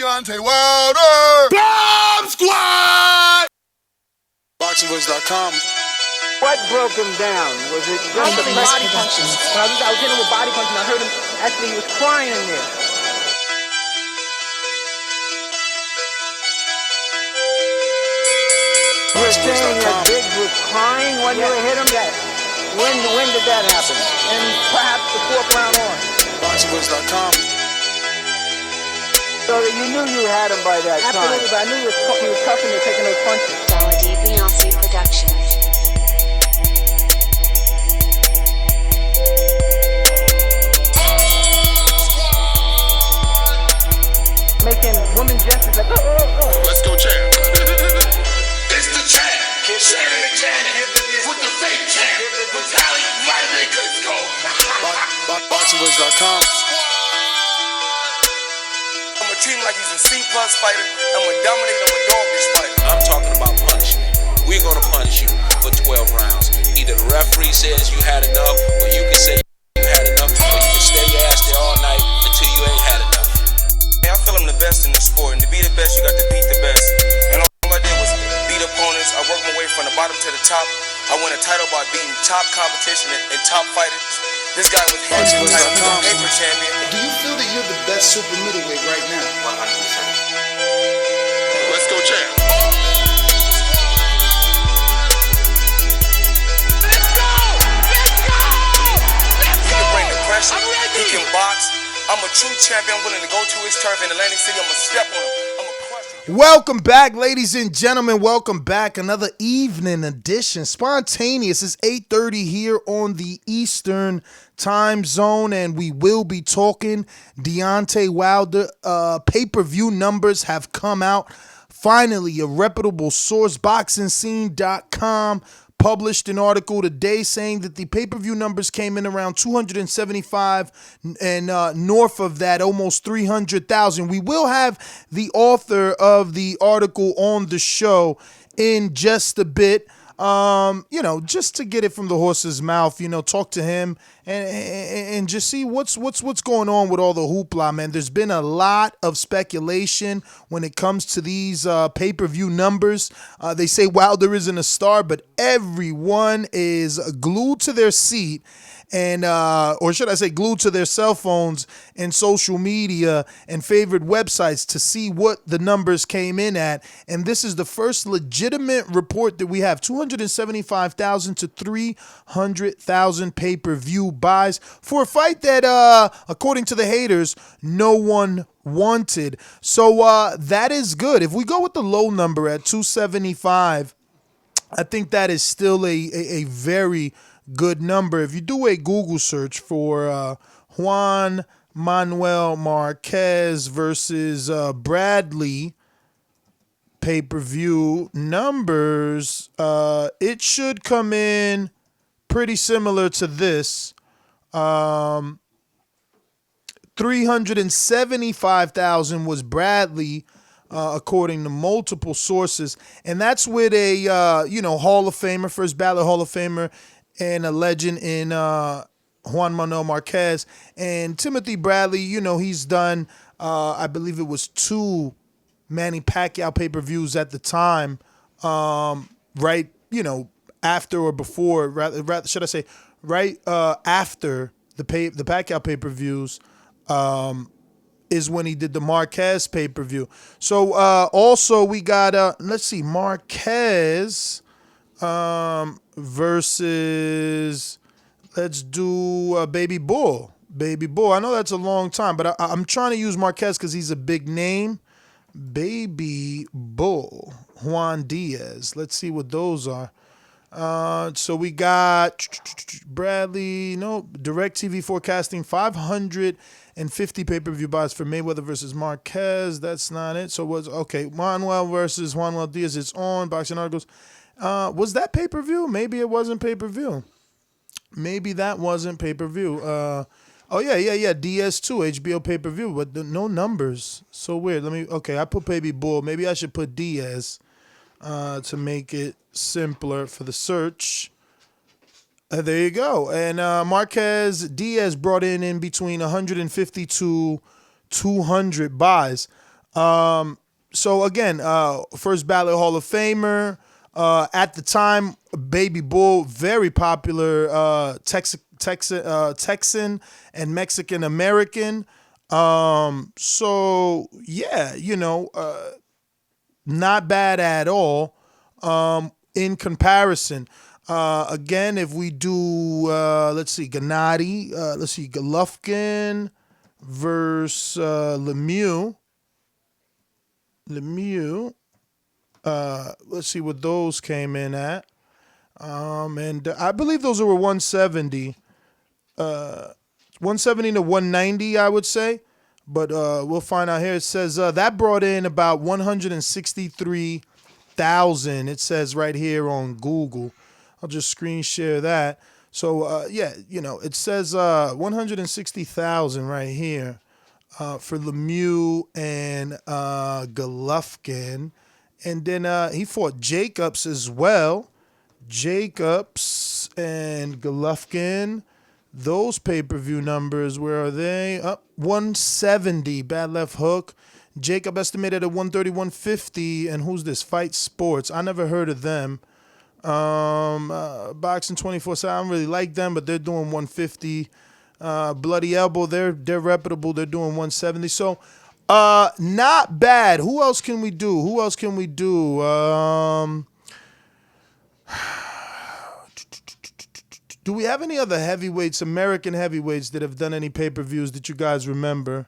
Deontay Wilder. Bomb Squad! ThaBoxingvoice.com. What broke him down? Was it just the body punches? When I was hitting him with body punches, I heard him, actually he was crying in there. You were saying that Biggs was crying when you hit him? When did that happen? And perhaps the fourth round on? ThaBoxingvoice.com. So you knew you had him by that time? Absolutely, but I knew he was tough and they're taking those punches. Quality Beyonce Productions. Making women gestures like, oh. Let's go, champ. It's the champ. Shannon the champ. With the fake champ. Vitaly Vitamin Klitschko. ThaBoxingvoice.com. I'ma treat him like he's a C+ fighter. I'ma dominate, I'ma dog this fight. I'm talking about punishment. We're gonna punish you for 12 rounds. Either the referee says you had enough, or you can say you had enough, or you can stay your ass there all night until you ain't had enough. I feel I'm the best in the sport, and to be the best, you got to beat the best. And all I did was beat opponents. I worked my way from the bottom to the top. I won a title by beating top competition and top fighters. This guy was hands title, paper champion. Do you feel that you're the best super middleweight right now? 100%. Let's go, champ. He can bring the pressure. He can box. I'm a true champion. I'm willing to go to his turf in Atlantic City. I'm going to step on him. I'm going to crush him. Welcome back, ladies and gentlemen. Welcome back. Another evening edition. Spontaneous. It's 8:30 here on the Eastern time zone, and we will be talking Deontay Wilder. Pay-per-view numbers have come out. Finally, a reputable source, BoxingScene.com, published an article today saying that the pay-per-view numbers came in around 275 and north of that, almost 300,000. We will have the author of the article on the show in just a bit. Just to get it from the horse's mouth, talk to him and just see what's going on with all the hoopla, man. There's been a lot of speculation when it comes to these pay-per-view numbers. They say Wilder isn't a star, but everyone is glued to their seat and or should I say glued to their cell phones and social media and favorite websites to see what the numbers came in at. And this is the first legitimate report that we have: 275,000 to 300,000 pay-per-view buys for a fight that, according to the haters, no one wanted. So that is good. If we go with the low number at 275, I think that is still a very good number. If you do a Google search for Juan Manuel Marquez versus Bradley pay-per-view numbers, it should come in pretty similar to this. 375,000 was Bradley, according to multiple sources, and that's with a Hall of Famer, first ballot Hall of Famer, and a legend in Juan Manuel Marquez. And Timothy Bradley, he's done, I believe it was 2 Manny Pacquiao pay-per-views at the time, right, after or before, rather should I say, right after the Pacquiao pay-per-views, is when he did the Marquez pay-per-view. So also we got, let's see, Marquez versus, let's do Baby Bull. Baby Bull. I know that's a long time, but I'm trying to use Marquez because he's a big name. Baby Bull. Juan Diaz. Let's see what those are. So we got Bradley, DirecTV forecasting 550 pay-per-view buys for Mayweather versus Marquez. That's not it. So Manuel versus Juan Diaz. It's on Boxing Articles. Was that pay-per-view? Maybe it wasn't pay-per-view. Maybe that wasn't pay-per-view. DS2 HBO pay-per-view, but no numbers. So weird. I put Baby Bull. Maybe I should put Diaz to make it simpler for the search. There you go. And Marquez Diaz brought in between 150 to 200 buys. So again, first ballot Hall of Famer. At the time, Baby Bull, very popular Texan and Mexican American. So yeah, not bad at all. In comparison, again, if we do, let's see, Gennady, Golovkin versus Lemieux. Let's see what those came in at. And I believe those were 170. 170 to 190, I would say. But we'll find out here. It says that brought in about 163,000. It says right here on Google. I'll just screen share that. So, it says 160,000 right here for Lemieux and Golovkin. And then he fought Jacobs as well. Jacobs and Golovkin. Those pay-per-view numbers, where are they? 170, bad left hook. Jacob estimated at 130, 150. And who's this? Fight Sports. I never heard of them. Boxing 24/7. I don't really like them, but they're doing 150. Bloody Elbow, they're reputable. They're doing 170. So, not bad. Who else can we do? Do we have any other heavyweights, American heavyweights, that have done any pay-per-views that you guys remember?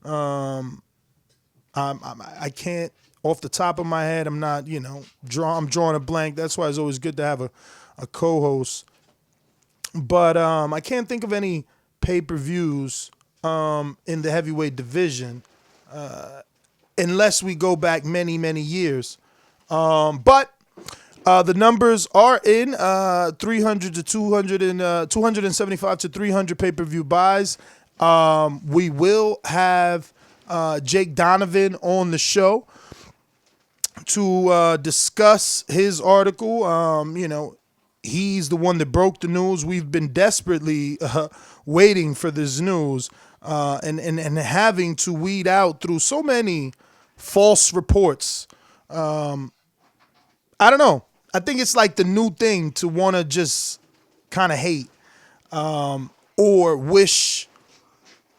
I can't, off the top of my head, I'm not, I'm drawing a blank. That's why it's always good to have a co-host. But I can't think of any pay-per-views in the heavyweight division unless we go back many, many years. But the numbers are in 300 to 200 and 275 to 300 pay-per-view buys. We will have Jake Donovan on the show to discuss his article. He's the one that broke the news. We've been desperately waiting for this news and having to weed out through so many false reports. I don't know. I think it's like the new thing to want to just kind of hate or wish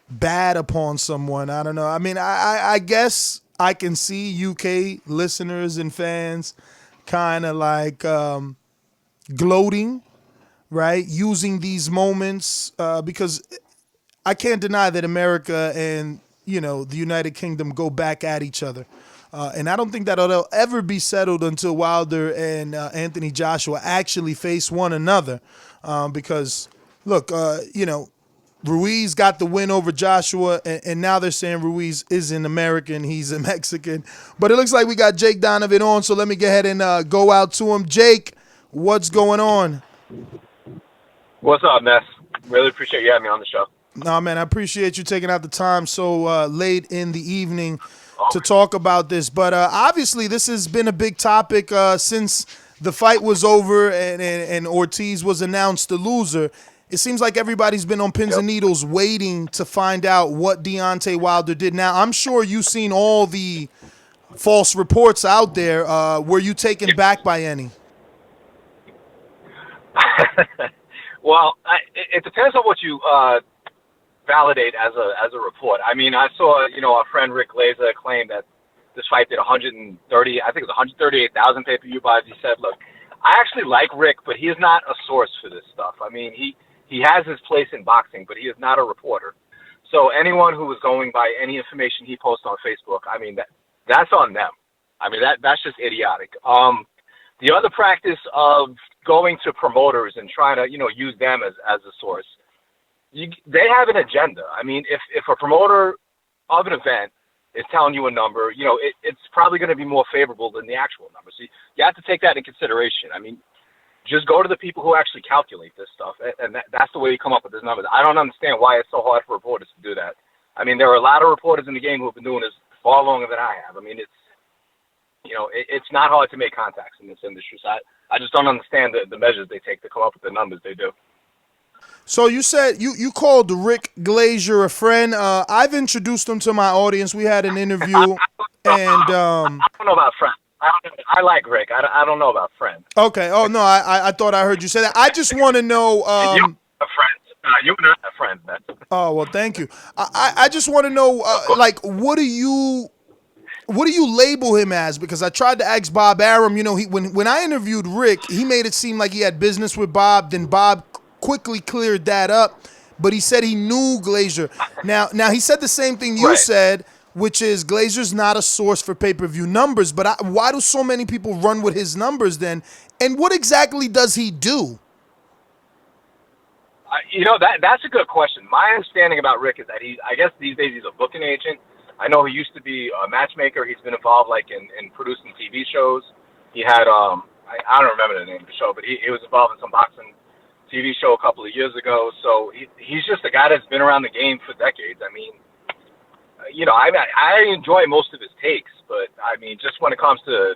bad upon someone. I don't know. I mean, I guess I can see UK listeners and fans kind of like gloating, right? Using these moments because I can't deny that America and, the United Kingdom go back at each other. And I don't think that'll ever be settled until Wilder and Anthony Joshua actually face one another. Because, look, Ruiz got the win over Joshua, and now they're saying Ruiz isn't American, he's a Mexican. But it looks like we got Jake Donovan on, so let me go ahead and go out to him. Jake, what's going on? What's up, Ness? Really appreciate you having me on the show. No, man, I appreciate you taking out the time so late in the evening to talk about this. But obviously this has been a big topic since the fight was over and Ortiz was announced the loser. It seems like everybody's been on pins and needles waiting to find out what Deontay Wilder did. Now, I'm sure you've seen all the false reports out there. Were you taken back by any? Well, it depends on what you validate as a report. I mean, I saw, our friend Rick Glazer claim that this fight did 138,000 pay-per-view buys. He said, look, I actually like Rick, but he is not a source for this stuff. I mean, he has his place in boxing, but he is not a reporter. So anyone who is going by any information he posts on Facebook, I mean, that's on them. I mean, that's just idiotic. The other practice of going to promoters and trying to, use them as a source, they have an agenda. I mean, if a promoter of an event is telling you a number, it's probably going to be more favorable than the actual number. So you have to take that into consideration. I mean, just go to the people who actually calculate this stuff, and that's the way you come up with these numbers. I don't understand why it's so hard for reporters to do that. I mean, there are a lot of reporters in the game who have been doing this far longer than I have. I mean, it's not hard to make contacts in this industry. So I just don't understand the measures they take to come up with the numbers they do. So you said you called Rick Glazier a friend. I've introduced him to my audience. We had an interview, and I don't know about friends. I like Rick. I don't know about friends. okay. Oh no, I thought I heard you say that. I just want to know. You have friends. You and I have friends, man. Oh well, thank you. I just want to know, like, what do you label him as? Because I tried to ask Bob Arum. You know, when I interviewed Rick, he made it seem like he had business with Bob. Then Bob quickly cleared that up, but he said he knew Glazier. Now he said the same thing you said, which is Glazier's not a source for pay-per-view numbers. But why do so many people run with his numbers then? And what exactly does he do? That's a good question. My understanding about Rick is that I guess these days he's a booking agent. I know he used to be a matchmaker. He's been involved like in producing TV shows. He had I don't remember the name of the show, but he was involved in some boxing TV show a couple of years ago. So he's just a guy that's been around the game for decades. I mean, I enjoy most of his takes, but I mean, just when it comes to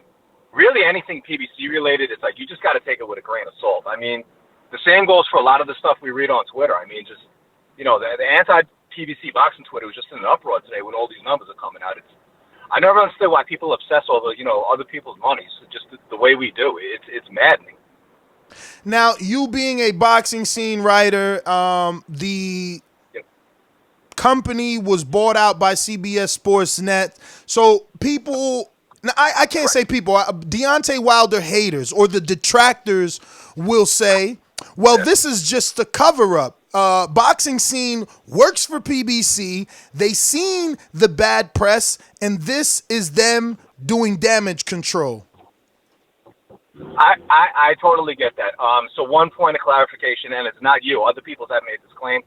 really anything PBC related, it's like you just got to take it with a grain of salt. I mean, the same goes for a lot of the stuff we read on Twitter. I mean, just the anti-PBC boxing Twitter was just in an uproar today when all these numbers are coming out. I never understood why people obsess over other people's money. So just the way we do, it's maddening. Now, you being a boxing scene writer, the company was bought out by CBS Sports Net. So people, now I can't say people, Deontay Wilder haters or the detractors will say, well, this is just a cover-up. Boxing scene works for PBC. They seen the bad press, and this is them doing damage control. I totally get that. So one point of clarification, and it's not you. Other people have made this claim.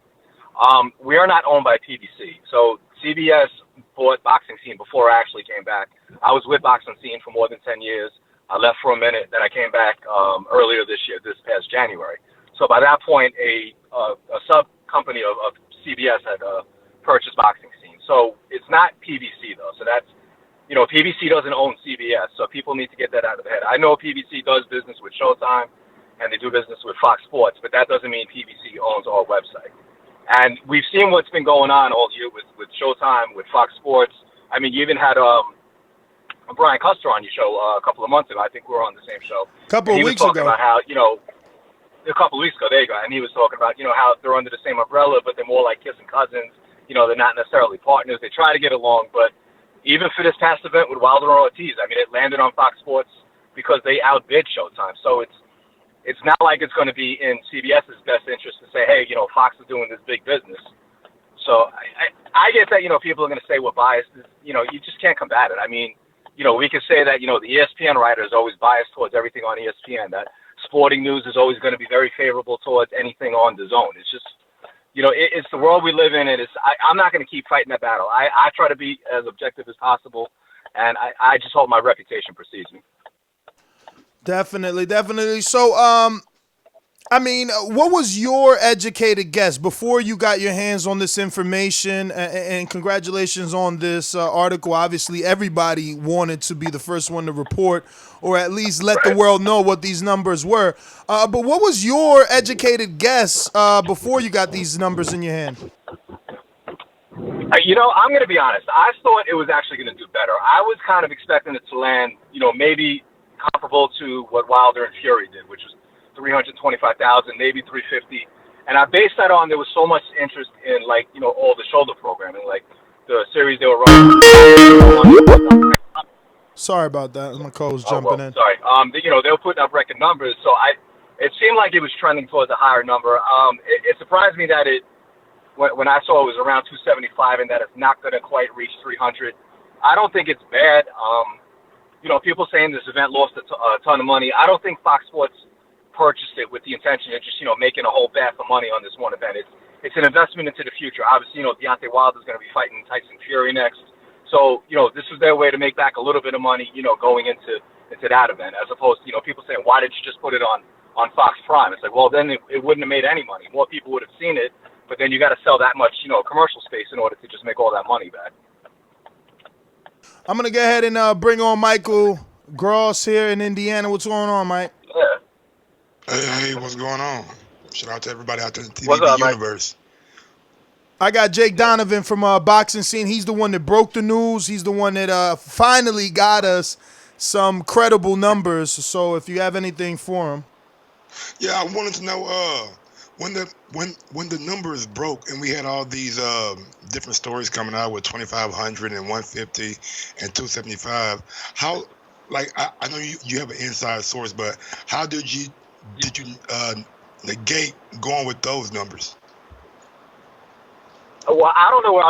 We are not owned by PBC. So CBS bought Boxing Scene before I actually came back. I was with Boxing Scene for more than 10 years. I left for a minute, then I came back earlier this year, this past January. So by that point, a sub company of CBS had purchased Boxing Scene. So it's not PBC though. So that's PBC doesn't own CBS, so people need to get that out of their head. I know PBC does business with Showtime, and they do business with Fox Sports, but that doesn't mean PBC owns our website. And we've seen what's been going on all year with Showtime, with Fox Sports. I mean, you even had Brian Custer on your show a couple of months ago. I think we were on the same show. A couple of weeks ago. He was talking about how, a couple of weeks ago, there you go, and he was talking about, how they're under the same umbrella, but they're more like kissing cousins. They're not necessarily partners. They try to get along, but even for this past event with Wilder and Ortiz, I mean, it landed on Fox Sports because they outbid Showtime. So it's not like it's going to be in CBS's best interest to say, hey, Fox is doing this big business. So I get that, people are going to say we're biased. You just can't combat it. I mean, we could say that, the ESPN writer is always biased towards everything on ESPN, that sporting news is always going to be very favorable towards anything on Dazn. It's just, it's the world we live in, and I'm not going to keep fighting that battle. I try to be as objective as possible, and I just hope my reputation precedes me. Definitely. So, I mean, what was your educated guess before you got your hands on this information? And congratulations on this article. Obviously, everybody wanted to be the first one to report, or at least let the world know what these numbers were. But what was your educated guess before you got these numbers in your hand? I'm going to be honest. I thought it was actually going to do better. I was kind of expecting it to land, maybe comparable to what Wilder and Fury did, which was 325,000, maybe 350, and I based that on there was so much interest in all the shoulder programming, like the series they were running. Sorry about that. My call was jumping in. Sorry. They were putting up record numbers, so it seemed like it was trending towards a higher number. It surprised me that when I saw it was around 275 and that it's not going to quite reach 300. I don't think it's bad. People saying this event lost a ton of money. I don't think Fox Sports purchased it with the intention of just, making a whole bath of money on this one event. It's an investment into the future. Obviously, Deontay Wilder is going to be fighting Tyson Fury next. So, this was their way to make back a little bit of money, going into that event, as opposed to, people saying, why did you just put it on Fox Prime? It's like, well, then it wouldn't have made any money. More people would have seen it, but then you got to sell that much, commercial space in order to just make all that money back. I'm going to go ahead and bring on Michael Gross here in Indiana. What's going on, Mike? Yeah. Hey, what's going on? Shout out to everybody out there in the What's TVB up, Mike? universe. I got Jake Donovan from Boxing Scene. He's the one that broke the news. He's the one that finally got us some credible numbers. So if you have anything for him. Yeah, I wanted to know when the numbers broke and we had all these different stories coming out with 2,500 and 150 and 275. How, like, I know you have an inside source, but how did you negate going with those numbers? Well, I don't know where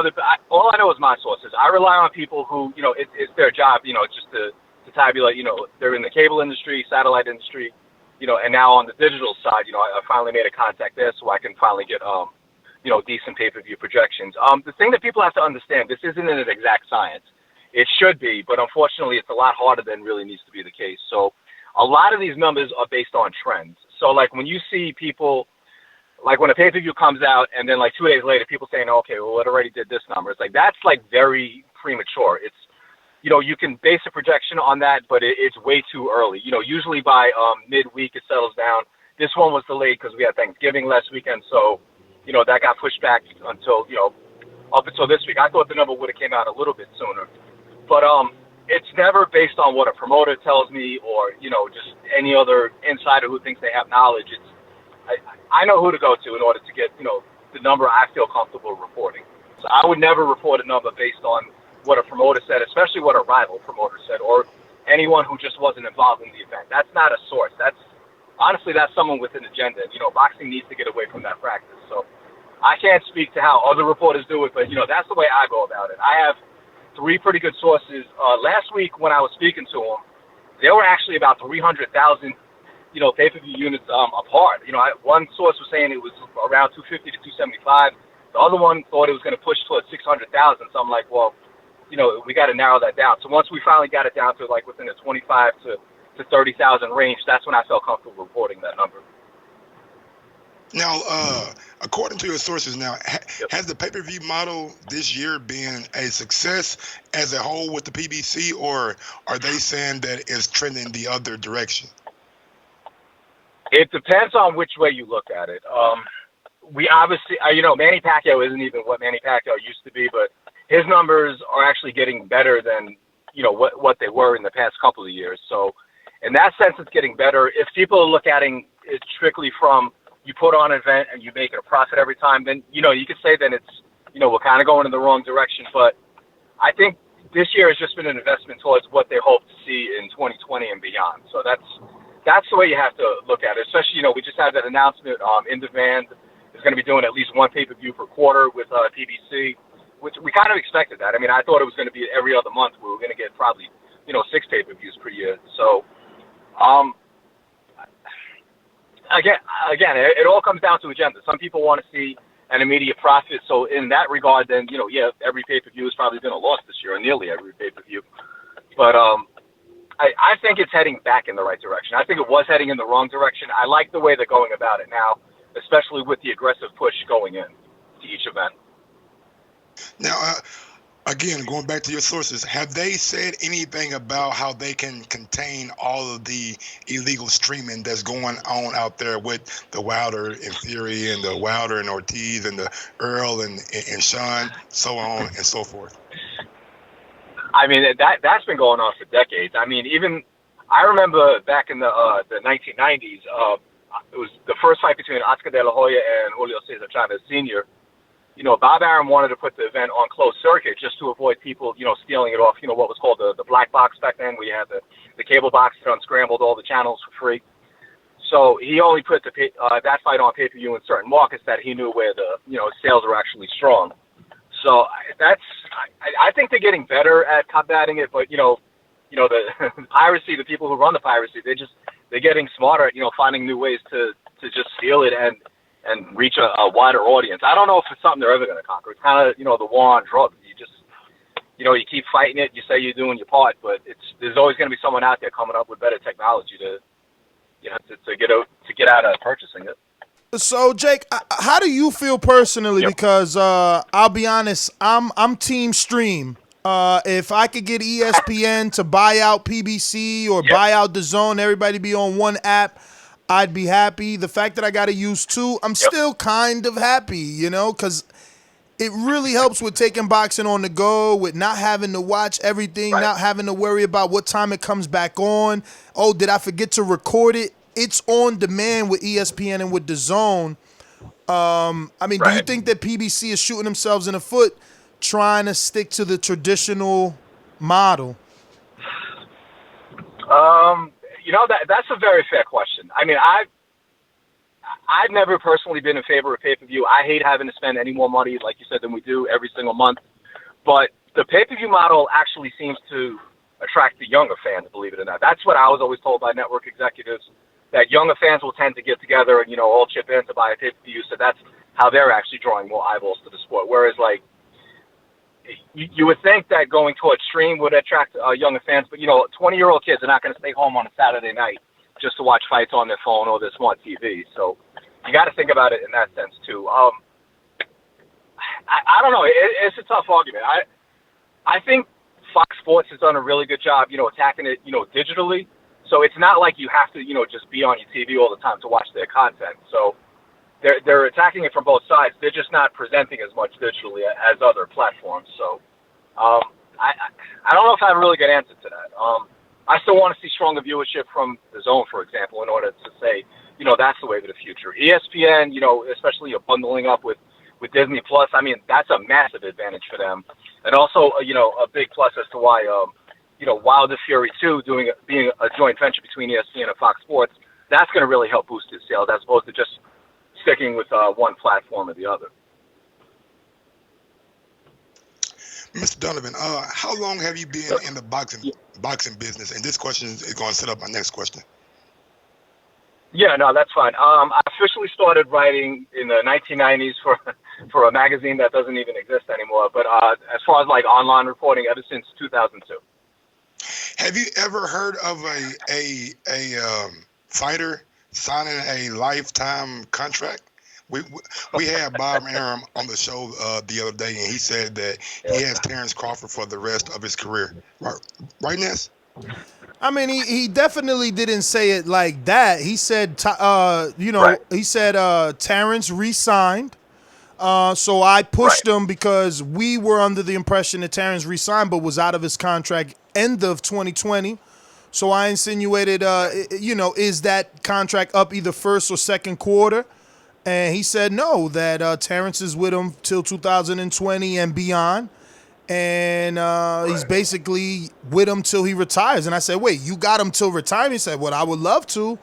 all I know is my sources. I rely on people who, it's their job, just to tabulate, they're in the cable industry, satellite industry, and now on the digital side, I finally made a contact there so I can finally get, decent pay-per-view projections. The thing that people have to understand, this isn't an exact science. It should be, but unfortunately it's a lot harder than really needs to be the case. So a lot of these numbers are based on trends. So like when you see people, like when a pay-per-view comes out and then like 2 days later people saying, okay, well, it already did this number. It's like, that's like very premature. It's, you can base a projection on that, but it's way too early. Usually by midweek it settles down. This one was delayed because we had Thanksgiving last weekend. So, that got pushed back until, up until this week. I thought the number would have came out a little bit sooner. But it's never based on what a promoter tells me or, just any other insider who thinks they have knowledge. It's, I know who to go to in order to get, the number I feel comfortable reporting. So I would never report a number based on what a promoter said, especially what a rival promoter said, or anyone who just wasn't involved in the event. That's not a source. That's someone with an agenda. Boxing needs to get away from that practice. So I can't speak to how other reporters do it, but, that's the way I go about it. I have 3 pretty good sources. Last week when I was speaking to them, there were actually about 300,000 pay-per-view units apart. One source was saying it was around 250 to 275. The other one thought it was going to push towards 600,000. So I'm like, well, we got to narrow that down. So once we finally got it down to like within the 25 to 30,000 range, that's when I felt comfortable reporting that number. Now, according to your sources, has the pay-per-view model this year been a success as a whole with the PBC, or are they saying that it's trending the other direction? It depends on which way you look at it. We obviously, Manny Pacquiao isn't even what Manny Pacquiao used to be, but his numbers are actually getting better than, what they were in the past couple of years. So in that sense, it's getting better. If people are looking at it strictly from you put on an event and you make it a profit every time, then, you could say then it's, we're kind of going in the wrong direction. But I think this year has just been an investment towards what they hope to see in 2020 and beyond. So that's the way you have to look at it. Especially, we just had that announcement. In demand is going to be doing at least one pay-per-view per quarter with PBC, which we kind of expected that. I mean, I thought it was going to be every other month. We were going to get probably, 6 pay-per-views per year. So, again, it all comes down to agenda. Some people want to see an immediate profit. So in that regard, then, every pay-per-view has probably been a loss this year, or nearly every pay-per-view. But I think it's heading back in the right direction. I think it was heading in the wrong direction. I like the way they're going about it now, especially with the aggressive push going in to each event. Now, again, going back to your sources, have they said anything about how they can contain all of the illegal streaming that's going on out there with the Wilder and Fury and the Wilder and Ortiz and the Earl and Sean, so on and so forth? I mean, that's been going on for decades. I mean, I remember back in the 1990s, it was the first fight between Oscar De La Hoya and Julio Cesar Chavez Sr. Bob Arum wanted to put the event on closed circuit just to avoid people, stealing it off, what was called the black box back then, where you had the cable box that unscrambled all the channels for free. So he only put that fight on pay-per-view in certain markets that he knew where the, sales were actually strong. So I think they're getting better at combating it, but, the piracy, the people who run the piracy, they're getting smarter at, finding new ways to just steal it and reach a wider audience. I don't know if it's something they're ever going to conquer. It's kind of, the war on drugs. You keep fighting it. You say you're doing your part, but there's always going to be someone out there coming up with better technology to get out of purchasing it. So, Jake, how do you feel personally? Yep. Because I'll be honest, I'm team stream. If I could get ESPN to buy out PBC or buy out Dazn, everybody be on one app, I'd be happy. The fact that I got to use 2, I'm still kind of happy, you know, because it really helps with taking boxing on the go, with not having to watch everything, not having to worry about what time it comes back on. Oh, did I forget to record it? It's on demand with ESPN and with Dazn. I mean, do you think that PBC is shooting themselves in the foot trying to stick to the traditional model? You know, that's a very fair question. I mean, I've never personally been in favor of pay-per-view. I hate having to spend any more money, like you said, than we do every single month. But the pay-per-view model actually seems to attract the younger fans, believe it or not. That's what I was always told by network executives, that younger fans will tend to get together and, you know, all chip in to buy a pay-per-view. So that's how they're actually drawing more eyeballs to the sport. Whereas, like, you would think that going towards stream would attract younger fans, but, you know, 20-year-old kids are not going to stay home on a Saturday night just to watch fights on their phone or their smart TV. So you got to think about it in that sense, too. I don't know. It's a tough argument. I think Fox Sports has done a really good job, you know, attacking it, you know, digitally. So it's not like you have to, you know, just be on your TV all the time to watch their content. So they're attacking it from both sides. They're just not presenting as much digitally as other platforms. So I don't know if I have a really good answer to that. I still want to see stronger viewership from Dazn, for example, in order to say, you know, that's the way to the future. ESPN, you know, especially bundling up with Disney Plus, I mean, that's a massive advantage for them. And also, you know, a big plus as to why, you know, Wilder Fury 2 being a joint venture between ESPN and Fox Sports, that's going to really help boost his sales as opposed to just sticking with one platform or the other. Mr. Donovan, how long have you been in the boxing business? And this question is going to set up my next question. Yeah, no, that's fine. I officially started writing in the 1990s for a magazine that doesn't even exist anymore. But as far as like online reporting, ever since 2002. Have you ever heard of a fighter signing a lifetime contract? We had Bob Arum on the show the other day, and he said that he has Terrence Crawford for the rest of his career. Right, Ness? I mean, he definitely didn't say it like that. He said, he said Terrence re-signed. So I pushed him because we were under the impression that Terrence re-signed but was out of his contract end of 2020. So I insinuated, is that contract up either first or second quarter? And he said no, that Terrence is with him till 2020 and beyond. And he's basically with him till he retires. And I said, wait, you got him till retirement? He said, well, I would love to.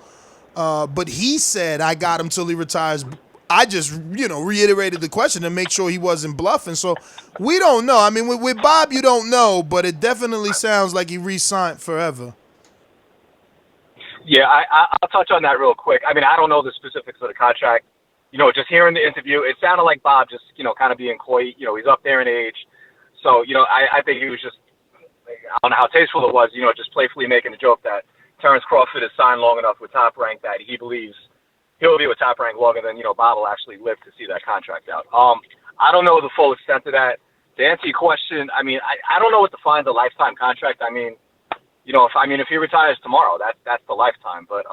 But he said, I got him till he retires. I just, reiterated the question to make sure he wasn't bluffing. So we don't know. I mean, with Bob, you don't know, but it definitely sounds like he re-signed forever. Yeah, I'll touch on that real quick. I mean, I don't know the specifics of the contract. Just hearing the interview, it sounded like Bob just, kind of being coy. He's up there in age. So, I think he was just, I don't know how tasteful it was, just playfully making a joke that Terrence Crawford is signed long enough with Top Rank that he believes he'll be with Top Rank longer than, Bob will actually live to see that contract out. I don't know the full extent of that. To answer your question, I mean, I don't know what defines a lifetime contract. I mean, if he retires tomorrow, that's the lifetime. But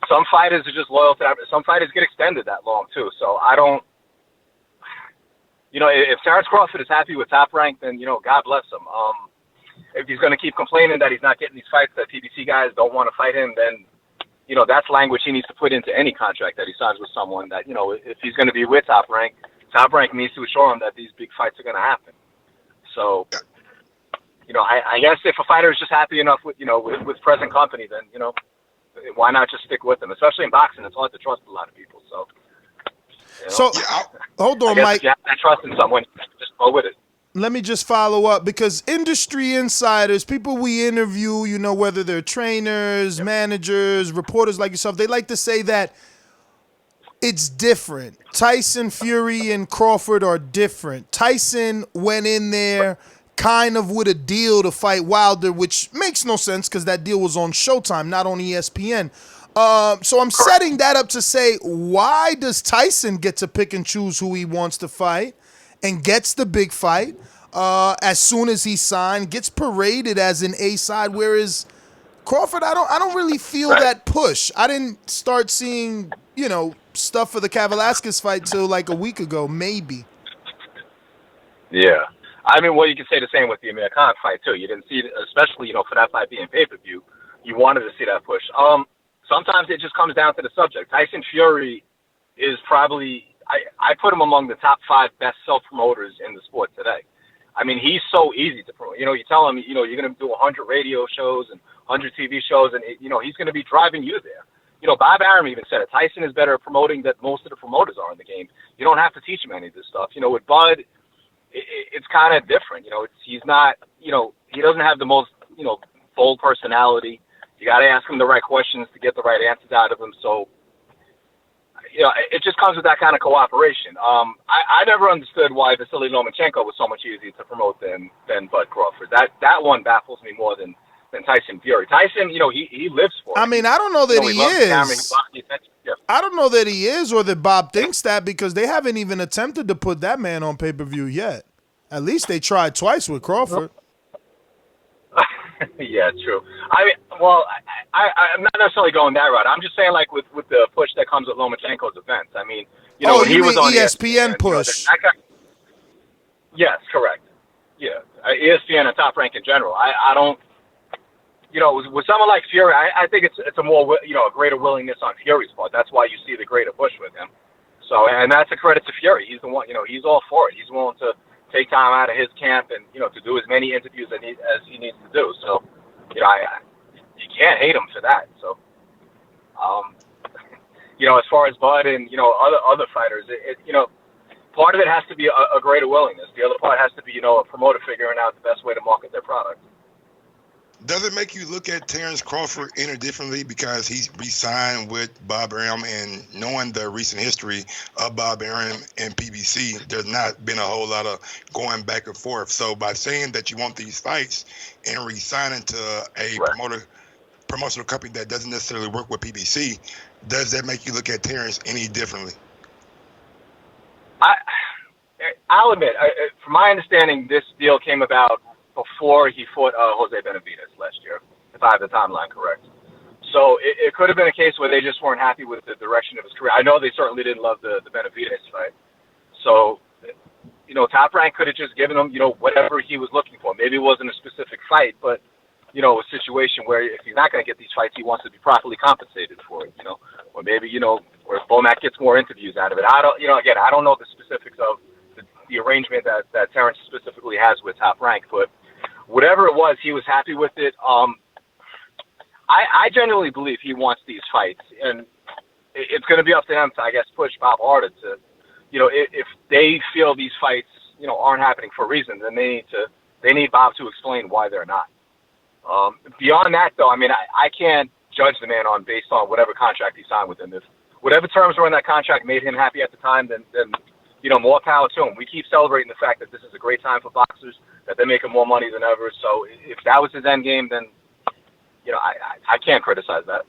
some fighters are just loyal to that. Some fighters get extended that long, too. So I don't, if Terrence Crawford is happy with Top Rank, then, God bless him. If he's going to keep complaining that he's not getting these fights, that PBC guys don't want to fight him, then, that's language he needs to put into any contract that he signs with someone that, if he's going to be with Top Rank needs to assure him that these big fights are going to happen. So, I guess if a fighter is just happy enough with present company, then, why not just stick with them? Especially in boxing, it's hard to trust a lot of people. So, hold on, Mike. If you have that trust in someone, just go with it. Let me just follow up, because industry insiders, people we interview, whether they're trainers, managers, reporters like yourself, they like to say that it's different. Tyson Fury and Crawford are different. Tyson went in there kind of with a deal to fight Wilder, which makes no sense because that deal was on Showtime, not on ESPN. So I'm setting that up to say, why does Tyson get to pick and choose who he wants to fight and gets the big fight as soon as he signed, gets paraded as an A-side, whereas Crawford, I don't really feel that push. I didn't start seeing, stuff for the Kavaliauskas fight till like a week ago, maybe. Yeah. I mean, well, you could say the same with the Amir Khan fight, too. You didn't see it, especially, for that fight being pay-per-view. You wanted to see that push. Sometimes it just comes down to the subject. Tyson Fury is probably, I put him among the top 5 best self-promoters in the sport today. I mean, he's so easy to promote. You tell him, you're going to do 100 radio shows and 100 TV shows, and, he's going to be driving you there. Bob Arum even said it. Tyson is better at promoting than most of the promoters are in the game. You don't have to teach him any of this stuff. With Bud, it's kind of different. He's not, he doesn't have the most, bold personality. You got to ask him the right questions to get the right answers out of him. So, it just comes with that kind of cooperation. I never understood why Vasily Lomachenko was so much easier to promote than Bud Crawford. That one baffles me more than Tyson Fury. Tyson, he lives for it. I mean, I don't know that he is. Yeah. I don't know that he is or that Bob thinks that, because they haven't even attempted to put that man on pay-per-view yet. At least they tried twice with Crawford. Yeah, true. I'm not necessarily going that route. I'm just saying, like, with the push that comes with Lomachenko's events. I mean, when he was on ESPN push. Yes, correct. Yeah, ESPN and Top Rank in general. I don't. With someone like Fury, I think it's a more a greater willingness on Fury's part. That's why you see the greater push with him. So, and that's a credit to Fury. He's the one. He's all for it. He's willing to take time out of his camp and to do as many interviews as he needs to do. So, you can't hate him for that. So, as far as Bud and other fighters, part of it has to be a greater willingness. The other part has to be a promoter figuring out the best way to market their product. Does it make you look at Terrence Crawford any differently because he's re-signed with Bob Arum, and knowing the recent history of Bob Arum and PBC, there's not been a whole lot of going back and forth. So by saying that you want these fights and re-signing to a promotional company that doesn't necessarily work with PBC, does that make you look at Terrence any differently? I'll admit, from my understanding, this deal came about before he fought Jose Benavidez last year, if I have the timeline correct. So it could have been a case where they just weren't happy with the direction of his career. I know they certainly didn't love the Benavidez fight. So, Top Rank could have just given him, whatever he was looking for. Maybe it wasn't a specific fight, but, a situation where if he's not going to get these fights, he wants to be properly compensated for it, Or maybe, where Bomac gets more interviews out of it. I don't, again, I don't know the specifics of the arrangement that Terrence specifically has with Top Rank, but whatever it was, he was happy with it. I genuinely believe he wants these fights, and it's going to be up to him to, I guess, push Bob harder to, if they feel these fights, aren't happening for a reason, then they need Bob to explain why they're not. Beyond that, though, I mean, I can't judge the man based on whatever contract he signed with him. If whatever terms were in that contract made him happy at the time, then more power to him. We keep celebrating the fact that this is a great time for boxers, that they're making more money than ever. So if that was his end game, then, I can't criticize that.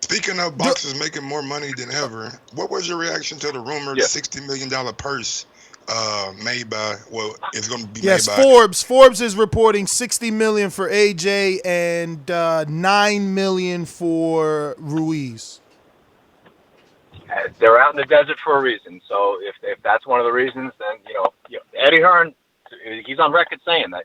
Speaking of boxers making more money than ever, what was your reaction to the rumored $60 million purse made by, it's going to be made by... Forbes. Forbes is reporting $60 million for AJ and $9 million for Ruiz. They're out in the desert for a reason. So if that's one of the reasons, then, Eddie Hearn, he's on record saying that,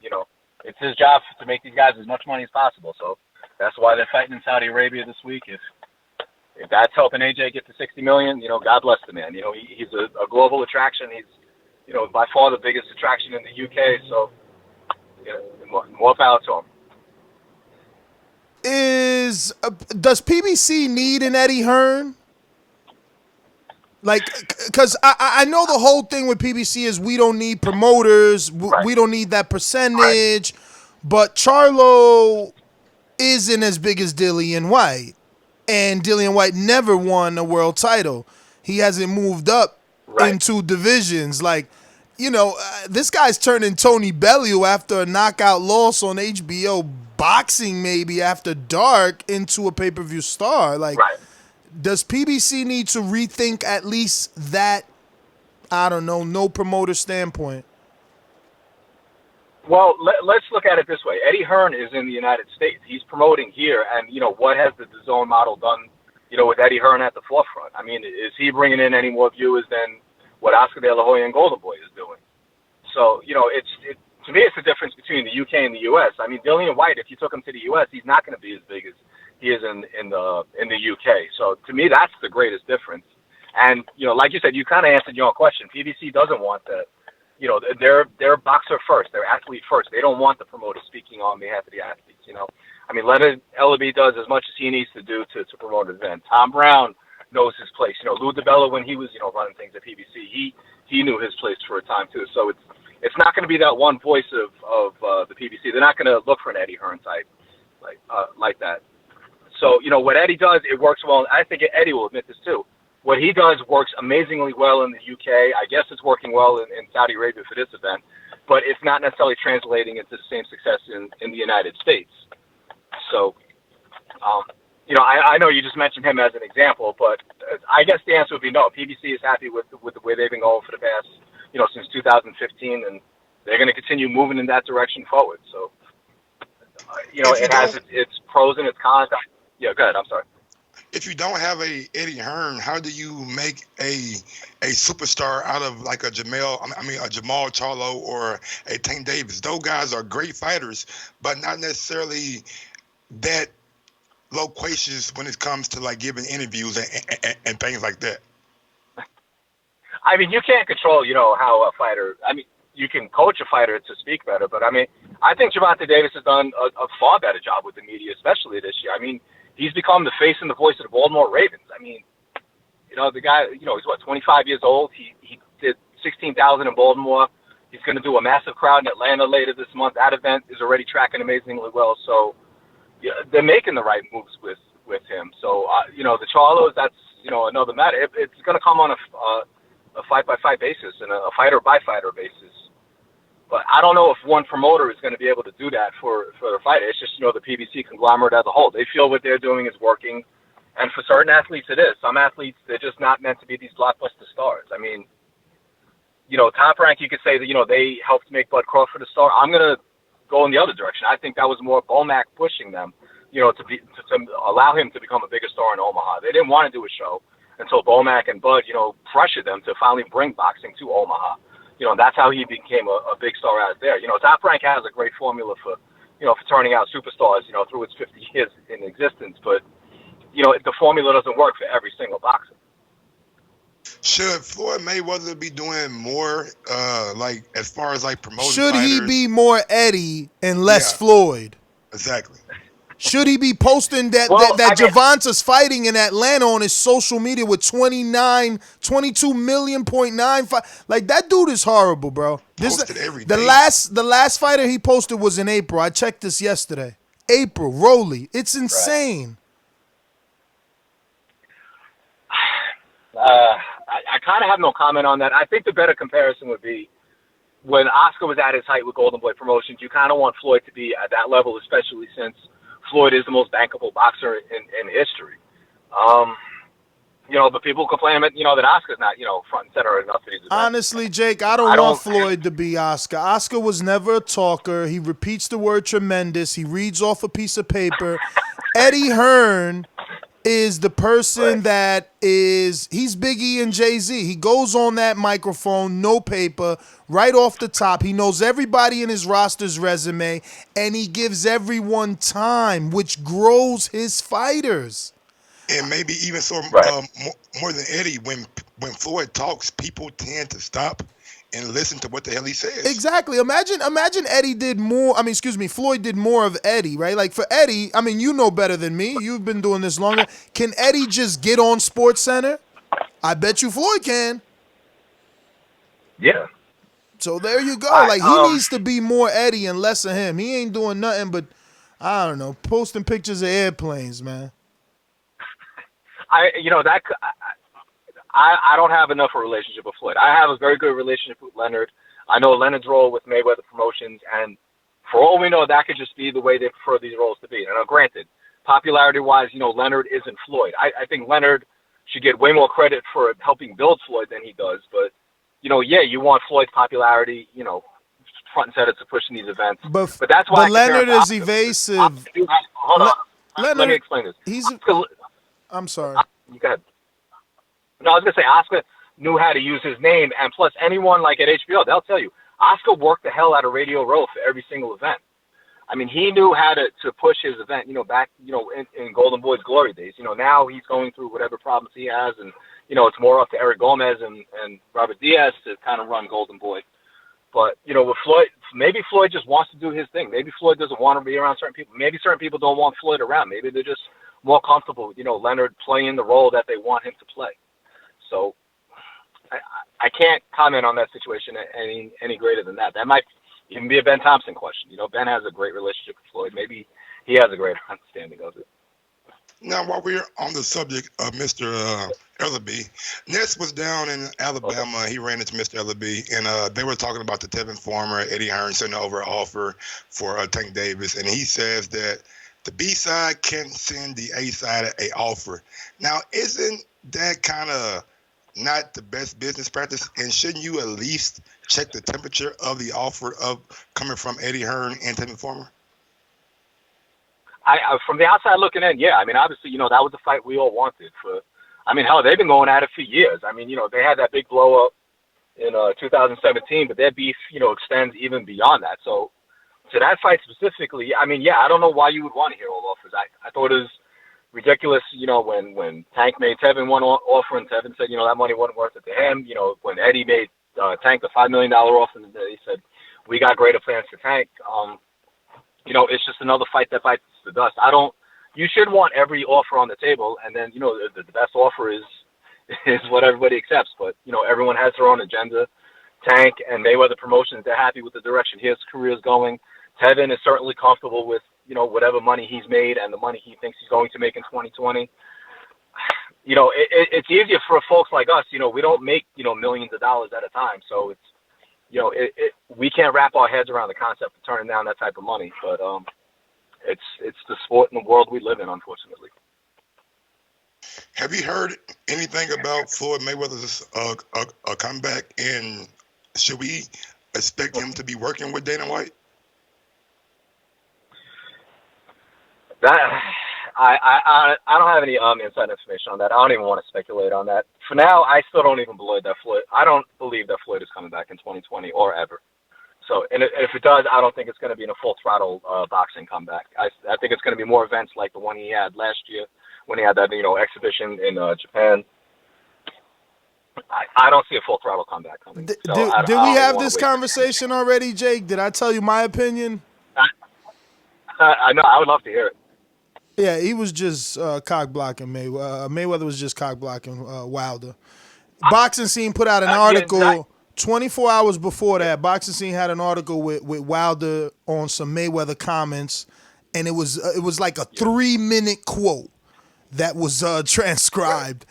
it's his job to make these guys as much money as possible. So that's why they're fighting in Saudi Arabia this week. If that's helping AJ get to $60 million, God bless the man. He's a global attraction. He's, by far the biggest attraction in the UK. So, more power to him. Does PBC need an Eddie Hearn? Like, because I know the whole thing with PBC is we don't need promoters. We don't need that percentage. Right. But Charlo isn't as big as Dillian White. And Dillian White never won a world title. He hasn't moved up into divisions. Like, this guy's turning Tony Bellew after a knockout loss on HBO Boxing, maybe after dark, into a pay-per-view star. Like, does PBC need to rethink at least that, I don't know, no promoter standpoint? Well, let's look at it this way. Eddie Hearn is in the United States. He's promoting here, and what has the DAZN model done? With Eddie Hearn at the forefront. I mean, is he bringing in any more viewers than what Oscar De La Hoya and Golden Boy is doing? So to me, it's the difference between the UK and the US. I mean, Dillian White, if you took him to the US, he's not going to be as big as he is in the UK. So to me, that's the greatest difference. And like you said, you kind of answered your own question. PBC doesn't want that. They're boxer first. They're athlete first. They don't want the promoter speaking on behalf of the athletes. I mean, Leonard Ellaby does as much as he needs to do to promote an event. Tom Brown knows his place. Lou DiBella, when he was running things at PBC, he knew his place for a time too. So it's not going to be that one voice of the PBC. They're not going to look for an Eddie Hearn type like that. So what Eddie does, it works well. I think Eddie will admit this too. What he does works amazingly well in the UK. I guess it's working well in Saudi Arabia for this event, but it's not necessarily translating into the same success in the United States. So, I know you just mentioned him as an example, but I guess the answer would be no. PBC is happy with the way they've been going for the past, since 2015, and they're going to continue moving in that direction forward. So, it has its pros and its cons. Yeah, go ahead. I'm sorry. If you don't have a Eddie Hearn, how do you make a superstar out of like a Jamal Charlo or a Tank Davis? Those guys are great fighters, but not necessarily that loquacious when it comes to like giving interviews and things like that. I mean, you can't control, how a fighter. I mean, you can coach a fighter to speak better, but I mean, I think Gervonta Davis has done a far better job with the media, especially this year. I mean, he's become the face and the voice of the Baltimore Ravens. I mean, the guy, he's 25 years old. He did 16,000 in Baltimore. He's going to do a massive crowd in Atlanta later this month. That event is already tracking amazingly well. So, yeah, they're making the right moves with him. So, the Charlos, that's, another matter. It's going to come on a fight-by-fight basis and a fighter-by-fighter basis. But I don't know if one promoter is going to be able to do that for the fighter. It's just, the PBC conglomerate as a whole. They feel what they're doing is working. And for certain athletes, it is. Some athletes, they're just not meant to be these blockbuster stars. I mean, Top Rank, you could say that, they helped make Bud Crawford a star. I'm going to go in the other direction. I think that was more Bomac pushing them, to allow him to become a bigger star in Omaha. They didn't want to do a show until Bomac and Bud, pressured them to finally bring boxing to Omaha. That's how he became a big star out there. Top Rank has a great formula for turning out superstars, through its 50 years in existence. But, the formula doesn't work for every single boxer. Should Floyd Mayweather be doing more, as far as promoting Should fighters? he be more Eddie and less Floyd? Exactly. Should he be posting that Gervonta's fighting in Atlanta on his social media with 22 million Like, that dude is horrible, bro. Posted every the day. the last fighter he posted was in April. I checked this yesterday. April, Rolly. It's insane. I kind of have no comment on that. I think the better comparison would be when Oscar was at his height with Golden Boy Promotions. You kind of want Floyd to be at that level, especially since Floyd is the most bankable boxer in history. But people complain that, that Oscar's not, front and center enough for these events. Honestly, Jake, I don't want Floyd to be Oscar. Oscar was never a talker. He repeats the word tremendous. He reads off a piece of paper. Eddie Hearn is the person that he's Big E and Jay-Z. He goes on that microphone, no paper, right off the top. He knows everybody in his roster's resume, and he gives everyone time, which grows his fighters. And maybe even more than Eddie, when Floyd talks, people tend to stop and listen to what the hell he says. Exactly. Imagine Eddie did more. Floyd did more of Eddie, right? Like for Eddie, you know better than me. You've been doing this longer. Can Eddie just get on SportsCenter? I bet you Floyd can. Yeah. So there you go. He needs to be more Eddie and less of him. He ain't doing nothing but, I don't know, posting pictures of airplanes, man. I don't have enough of a relationship with Floyd. I have a very good relationship with Leonard. I know Leonard's role with Mayweather Promotions, and for all we know, that could just be the way they prefer these roles to be. And granted, popularity-wise, Leonard isn't Floyd. I think Leonard should get way more credit for helping build Floyd than he does. But, you want Floyd's popularity, front and center to pushing these events. But that's why Leonard is evasive. Hold on. Leonard, Let me explain this. I'm sorry. You go ahead. No, I was going to say Oscar knew how to use his name, and plus anyone like at HBO, they'll tell you, Oscar worked the hell out of Radio Row for every single event. I mean, he knew how to push his event, back, in Golden Boy's glory days. Now he's going through whatever problems he has, and, it's more up to Eric Gomez and Robert Diaz to kind of run Golden Boy. But, with Floyd, maybe Floyd just wants to do his thing. Maybe Floyd doesn't want to be around certain people. Maybe certain people don't want Floyd around. Maybe they're just more comfortable, Leonard playing the role that they want him to play. So I can't comment on that situation any greater than that. That might even be a Ben Thompson question. Ben has a great relationship with Floyd. Maybe he has a greater understanding of it. Now, while we're on the subject of Mr. Ellaby, Ness was down in Alabama. Okay. He ran into Mr. Ellaby, and they were talking about the Tevin Farmer, Eddie Hearn sending over an offer for Tank Davis, and he says that the B side can't send the A side an offer. Now, isn't that kind of not the best business practice? And shouldn't you at least check the temperature of the offer of coming from Eddie Hearn and Tevin Farmer? I from the outside looking in, yeah. I mean, obviously, that was the fight we all wanted. Hell, they've been going at it for years. I mean, they had that big blow up in 2017, but their beef, extends even beyond that. So to that fight specifically, I mean, yeah, I don't know why you would want to hear all offers. I thought it was ridiculous, when Tank made Tevin one offer and Tevin said, that money wasn't worth it to him. When Eddie made Tank the $5 million offer, and he said, we got greater plans for Tank. It's just another fight that bites the dust. You should want every offer on the table, and then, the best offer is what everybody accepts. But, everyone has their own agenda. Tank and Mayweather Promotions, they're happy with the direction his career is going. Tevin is certainly comfortable with, whatever money he's made and the money he thinks he's going to make in 2020. It's easier for folks like us. We don't make, millions of dollars at a time. So it's, we can't wrap our heads around the concept of turning down that type of money. But it's the sport and the world we live in, unfortunately. Have you heard anything about Floyd Mayweather's comeback? And should we expect him to be working with Dana White? That I don't have any inside information on that. I don't even want to speculate on that. For now, I still don't even believe that Floyd. I don't believe that Floyd is coming back in 2020 or ever. So, and if it does, I don't think it's going to be in a full throttle boxing comeback. I think it's going to be more events like the one he had last year when he had that exhibition in Japan. I don't see a full throttle comeback coming. Did we have this conversation already, Jake? Did I tell you my opinion? I know. I would love to hear it. Yeah, he was just cock blocking Mayweather. Mayweather was just cock blocking Wilder. Boxing Scene put out an article 24 hours before that. Boxing Scene had an article with Wilder on some Mayweather comments, and it was like a 3-minute quote that was transcribed.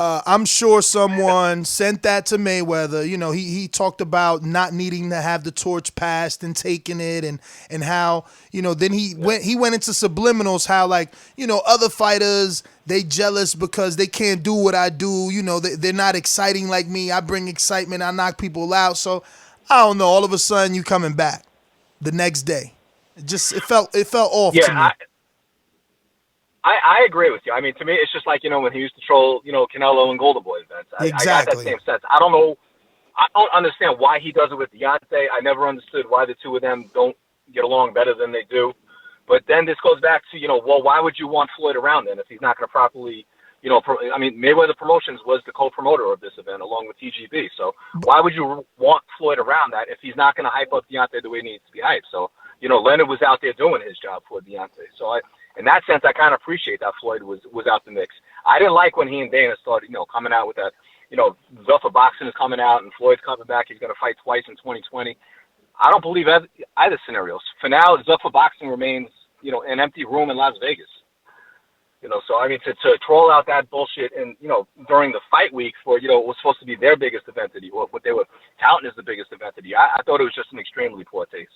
I'm sure someone sent that to Mayweather. He talked about not needing to have the torch passed and taking it, and how, then he went into subliminals, how, like, other fighters, they jealous because they can't do what I do. They're not exciting like me. I bring excitement. I knock people out. So I don't know. All of a sudden you coming back the next day. It felt off to me. I agree with you. I mean, to me, it's just like, when he used to troll, Canelo and Golden Boy events. Exactly. I got that same sense. I don't know. I don't understand why he does it with Deontay. I never understood why the two of them don't get along better than they do. But then this goes back to, well, why would you want Floyd around then if he's not going to properly, Mayweather Promotions was the co-promoter of this event along with TGB. So why would you want Floyd around that if he's not going to hype up Deontay the way he needs to be hyped? So, Leonard was out there doing his job for Deontay. So in that sense, I kind of appreciate that Floyd was out the mix. I didn't like when he and Dana started, coming out with that, Zuffa Boxing is coming out and Floyd's coming back. He's going to fight twice in 2020. I don't believe either scenarios. For now, Zuffa Boxing remains, an empty room in Las Vegas. So I mean, to troll out that bullshit and, during the fight week for, what was supposed to be their biggest event of the year, what they were touting as the biggest event of the year, I thought it was just an extremely poor taste.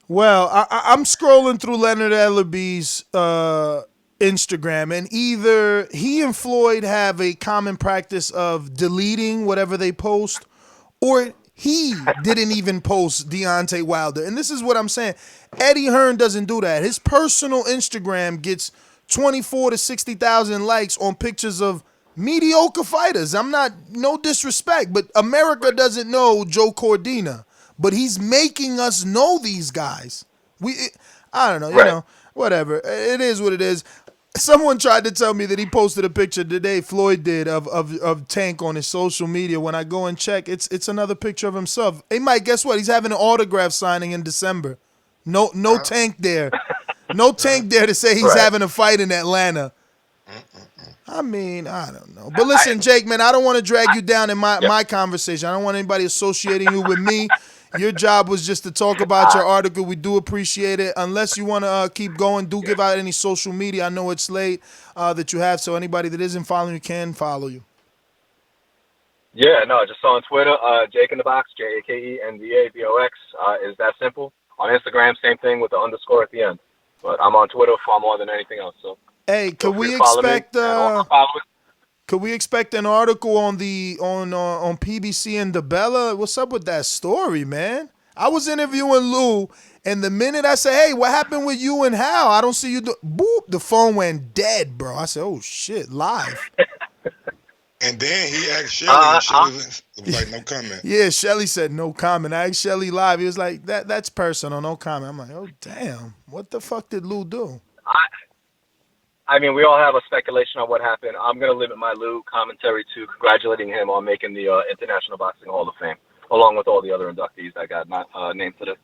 Well, I'm scrolling through Leonard Ellaby's Instagram, and either he and Floyd have a common practice of deleting whatever they post, or He didn't even post Deontay Wilder. And this is what I'm saying. Eddie Hearn doesn't do that. His personal Instagram gets 24 to 60,000 likes on pictures of mediocre fighters. I'm not, no disrespect, but America doesn't know Joe Cordina. But he's making us know these guys. I don't know, you know, whatever. It is what it is. Someone tried to tell me that he posted a picture today, Floyd did, of Tank on his social media. When I go and check, it's another picture of himself. Hey, Mike, guess what? He's having an autograph signing in December. No Tank there. No Tank there to say he's having a fight in Atlanta. I mean, I don't know. But listen, Jake, man, I don't want to drag you down in my conversation. I don't want anybody associating you with me. Your job was just to talk about your article. We do appreciate it. Unless you want to keep going, do give out any social media. I know it's late that you have, so anybody that isn't following you can follow you. Yeah, no, just on Twitter, Jake in the Box, JakeNVABOX, is that simple. On Instagram, same thing with the underscore at the end. But I'm on Twitter far more than anything else. So, hey, could we expect an article on on PBC and DeBella? What's up with that story, man? I was interviewing Lou, and the minute I said, "Hey, what happened with you and Hal? I don't see you." Boop, the phone went dead, bro. I said, "Oh shit, live." And then he asked Shelly, Shelly was like, "No comment." Yeah, Shelly said no comment. I asked Shelly live. He was like, "That's personal, no comment." I'm like, "Oh damn, what the fuck did Lou do?" I mean, we all have a speculation on what happened. I'm going to limit my Lou commentary to congratulating him on making the International Boxing Hall of Fame, along with all the other inductees that got named today.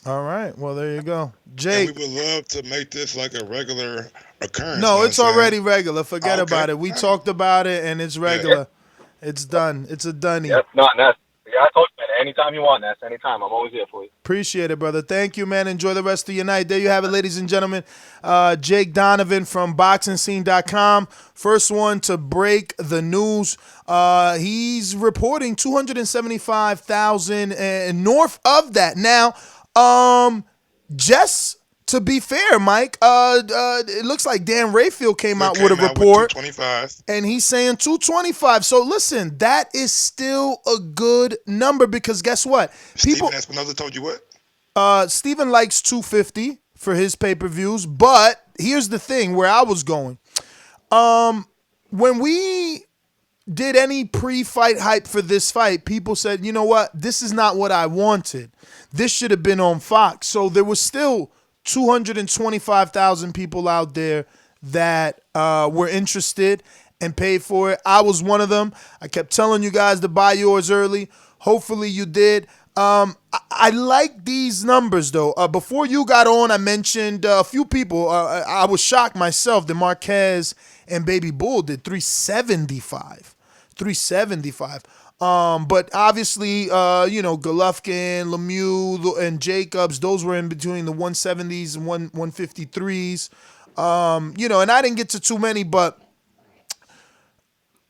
All right. Well, there you go. Jake. And we would love to make this like a regular occurrence. No, it's already regular. Forget about it. We talked about it, and it's regular. Yeah. It's done. It's a dunny. Yep. No, Ness. Yeah, I told you, man. Anytime you want, Ness. Anytime. I'm always here for you. Appreciate it, brother. Thank you, man. Enjoy the rest of your night. There you have it, ladies and gentlemen. Jake Donovan from BoxingScene.com. First one to break the news. He's reporting 275,000 and north of that. Now, just to be fair, Mike, it looks like Dan Rayfield came out with a report, 225, and he's saying 225. So listen, that is still a good number because guess what? Steven Espinoza told you what? Steven likes 250 for his pay-per-views, but here's the thing where I was going. When we did any pre-fight hype for this fight, people said, you know what? This is not what I wanted. This should have been on Fox. So there was still 225,000 people out there that were interested and paid for it. I was one of them. I kept telling you guys to buy yours early. Hopefully you did. I like these numbers, though. Before you got on, I mentioned a few people. I was shocked myself that Marquez and Baby Bull did 375. 375. But obviously, Golovkin, Lemieux, and Jacobs, those were in between the 170s and 153s. And I didn't get to too many, but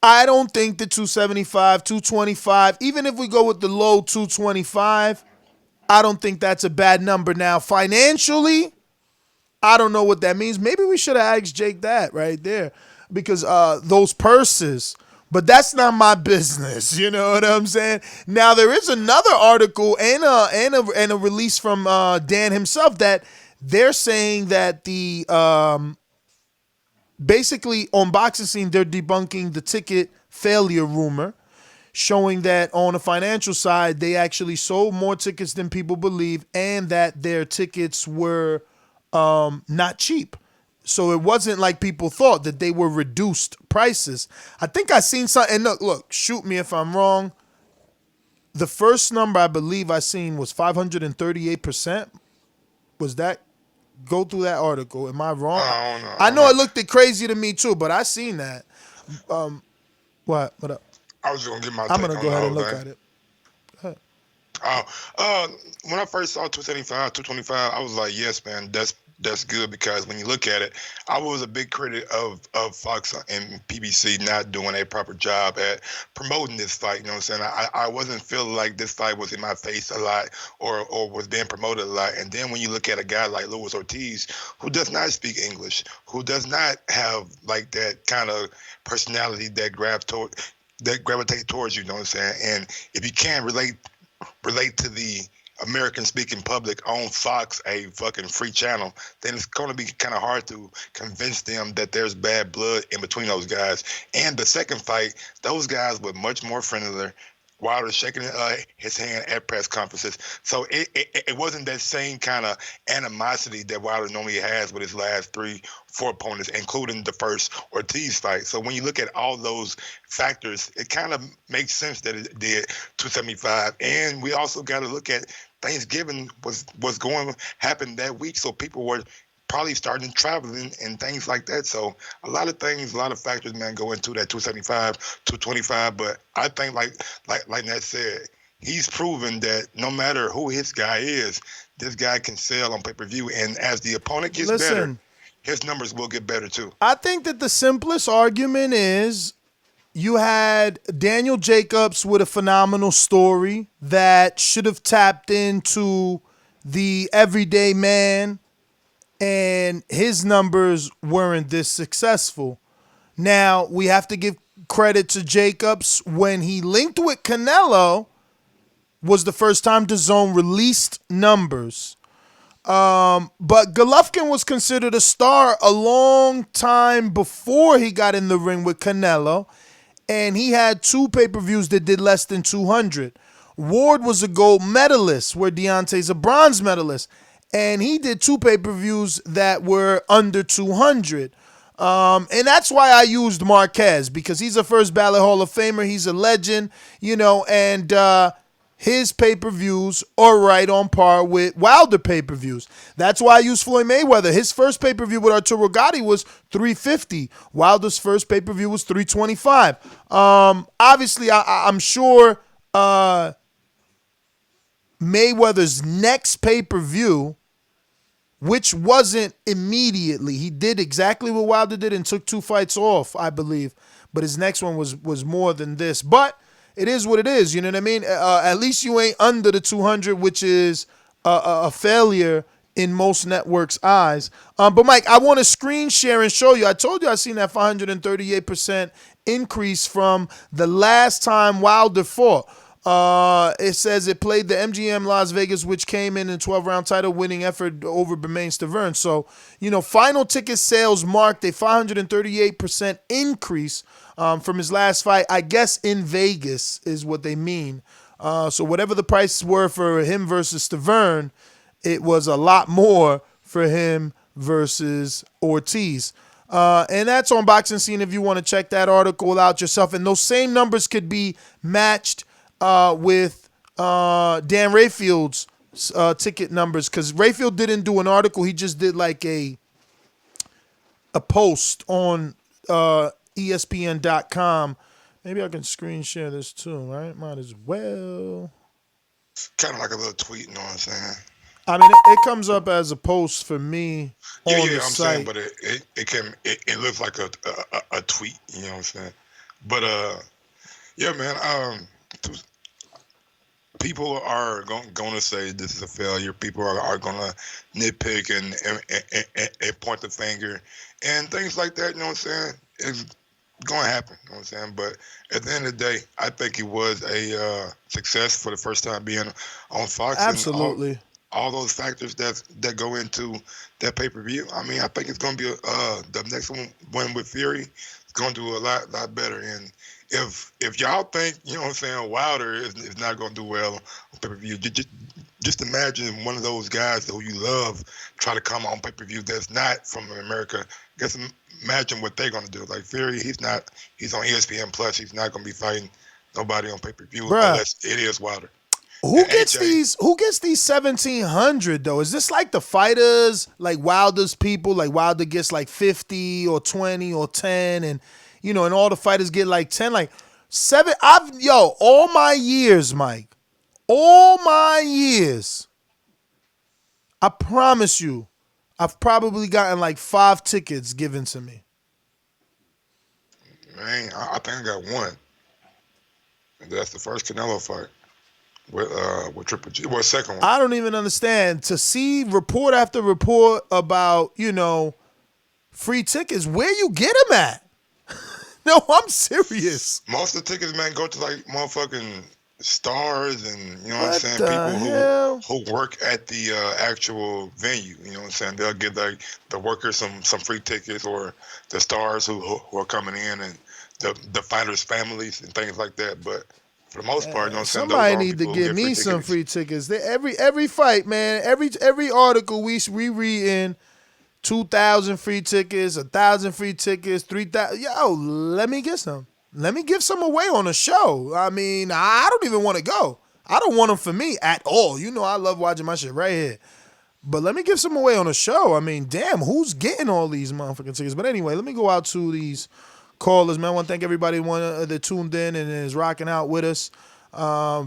I don't think the 275, 225, even if we go with the low 225, I don't think that's a bad number. Now, financially, I don't know what that means. Maybe we should have asked Jake that right there because those purses. But that's not my business, you know what I'm saying? Now there is another article and a release from Dan himself that they're saying that the basically on Boxing Scene they're debunking the ticket failure rumor, showing that on the financial side they actually sold more tickets than people believe and that their tickets were not cheap. So it wasn't like people thought that they were reduced prices. I think I seen something. And look, shoot me if I'm wrong. The first number I believe I seen was 538%. Was that? Go through that article. Am I wrong? I know it looked crazy to me too, but I seen that. What up? I was going to get my. I'm gonna go ahead and look at it. When I first saw 275, 225, I was like, yes, man, that's good because when you look at it, I was a big critic of Fox and PBC not doing a proper job at promoting this fight. You know what I'm saying? I wasn't feeling like this fight was in my face a lot or was being promoted a lot. And then when you look at a guy like Luis Ortiz, who does not speak English, who does not have like that kind of personality that grabs toward. that gravitate towards you. You know what I'm saying? And if you can't relate to the American speaking public on Fox, a fucking free channel, then it's going to be kind of hard to convince them that there's bad blood in between those guys. And the second fight, those guys were much more friendlier. Wilder shaking his hand at press conferences. So it wasn't that same kind of animosity that Wilder normally has with his last 3-4 opponents, including the first Ortiz fight. So when you look at all those factors, it kind of makes sense that it did 275. And we also got to look at Thanksgiving was going to happen that week. So people were probably starting traveling and things like that. So a lot of things, a lot of factors, man, go into that 275, 225. But I think, like Nat said, he's proven that no matter who his guy is, this guy can sell on pay-per-view. And as the opponent gets better, his numbers will get better too. I think that the simplest argument is you had Daniel Jacobs with a phenomenal story that should have tapped into the everyday man, and his numbers weren't this successful. Now, we have to give credit to Jacobs. When he linked with Canelo, was the first time Dazn released numbers. But Golovkin was considered a star a long time before he got in the ring with Canelo, and he had 2 pay-per-views that did less than 200. Ward was a gold medalist, where Deontay's a bronze medalist, and he did 2 pay-per-views that were under 200. And that's why I used Marquez, because he's a first ballot Hall of Famer. He's a legend, and his pay-per-views are right on par with Wilder pay-per-views. That's why I used Floyd Mayweather. His first pay-per-view with Arturo Gatti was $350. Wilder's first pay-per-view was $325. Obviously, I'm sure Mayweather's next pay-per-view, which wasn't immediately. He did exactly what Wilder did and took 2 fights off, I believe. But his next one was more than this. But it is what it is, you know what I mean? At least you ain't under the 200, which is a failure in most networks' eyes. But, Mike, I want to screen share and show you. I told you I seen that 538% increase from the last time Wilder fought. It says it played the MGM Las Vegas, which came in a 12-round title-winning effort over Bermain Stavern. So, final ticket sales marked a 538% increase from his last fight. I guess in Vegas is what they mean. So whatever the prices were for him versus Stavern, it was a lot more for him versus Ortiz. And that's on Boxing Scene if you want to check that article out yourself. And those same numbers could be matched with Dan Rayfield's ticket numbers, because Rayfield didn't do an article. He just did like a post on ESPN.com. Maybe I can screen share this too, right? Might as well. Kind of like a little tweet, you know what I'm saying? I mean, it comes up as a post for me on the I'm site. saying, but it looks like a tweet, you know what I'm saying? But yeah, man. People are going to say this is a failure. People are going to nitpick and point the finger and things like that. You know what I'm saying? It's going to happen. You know what I'm saying? But at the end of the day, I think it was a success for the first time being on Fox. Absolutely. And all those factors that go into that pay-per-view. I mean, I think it's going to be the next one with Fury. It's going to do a lot better. And if y'all think, you know what I'm saying, Wilder is not going to do well on pay-per-view, just imagine one of those guys who you love try to come on pay-per-view that's not from America. Just imagine what they're going to do. Like Fury, he's on ESPN Plus. He's not going to be fighting nobody on pay-per-view unless it is Wilder. Who gets these 1,700 though? Is this like the fighters, like Wilder's people, like Wilder gets like 50 or 20 or 10, and and all the fighters get like 10, like 7. All my years, Mike, I promise you, I've probably gotten like 5 tickets given to me. Man, I think I got 1. And that's the first Canelo fight with Triple G. Well, second one. I don't even understand. To see report after report about, free tickets, where you get them at? No, I'm serious. Most of the tickets, man, go to like motherfucking stars and you know what I'm What saying, the people hell? who work at the actual venue. You know what I'm saying? They'll give like the workers some free tickets, or the stars who are coming in, and the fighters' families and things like that. But for the most part, you know what I'm saying, Somebody those are need to people who give get me free some tickets. free tickets. Every fight, man, every article we read in, 2,000 free tickets, 1,000 free tickets, 3,000. Yo, let me get some. Let me give some away on a show. I mean, I don't even want to go. I don't want them for me at all. You know I love watching my shit right here. But let me give some away on a show. I mean, damn, who's getting all these motherfucking tickets? But anyway, let me go out to these callers, man. I want to thank everybody that tuned in and is rocking out with us.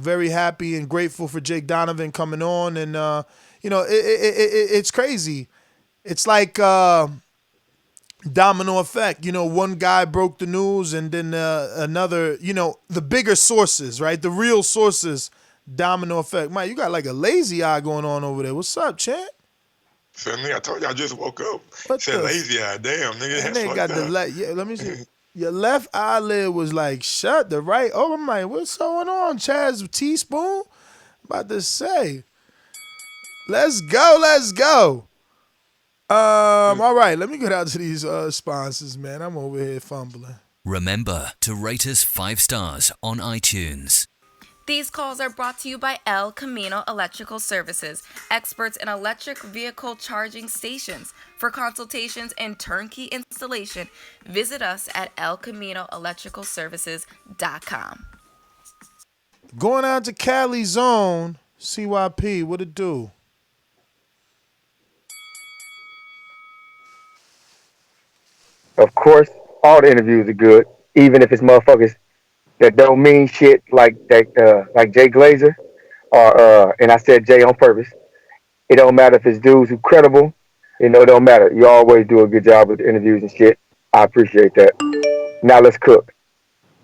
Very happy and grateful for Jake Donovan coming on. And, it's crazy. It's like domino effect. You know, one guy broke the news and then another, the bigger sources, right? The real sources, domino effect. Mike, you got like a lazy eye going on over there. What's up, champ? So, nigga, I told you I just woke up. What Said the- lazy eye. Damn, nigga. And That's they got fucked the up. let me see. Your left eyelid was like shut. The right. Oh, I'm like, what's going on, Chaz Teaspoon? About to say. Let's go. All right, let me get out to these sponsors, man. I'm over here fumbling. Remember to rate us 5 stars on iTunes. These calls are brought to you by El Camino Electrical Services, experts in electric vehicle charging stations. For consultations and turnkey installation, visit us at elcaminoelectricalservices.com. Going out to Cali Zone, CYP, what it do? Of course, all the interviews are good, even if it's motherfuckers that don't mean shit like that, like Jay Glazer, or and I said Jay on purpose. It don't matter if it's dudes who credible. It don't matter. You always do a good job with the interviews and shit. I appreciate that. Now let's cook.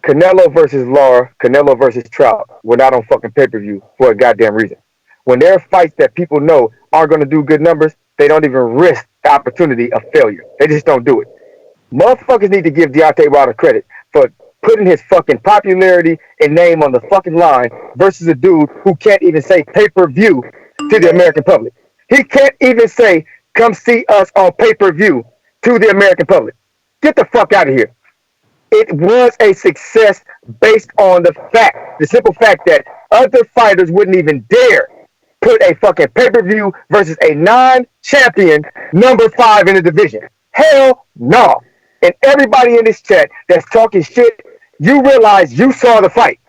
Canelo versus Lara, Canelo versus Trout were not on fucking pay-per-view for a goddamn reason. When there are fights that people know aren't going to do good numbers, they don't even risk the opportunity of failure. They just don't do it. Motherfuckers need to give Deontay Wilder credit for putting his fucking popularity and name on the fucking line versus a dude who can't even say pay-per-view to the American public. He can't even say, come see us on pay-per-view to the American public. Get the fuck out of here. It was a success based on the simple fact that other fighters wouldn't even dare put a fucking pay-per-view versus a non-champion number 5 in the division. Hell no. And everybody in this chat that's talking shit, you realize you saw the fight.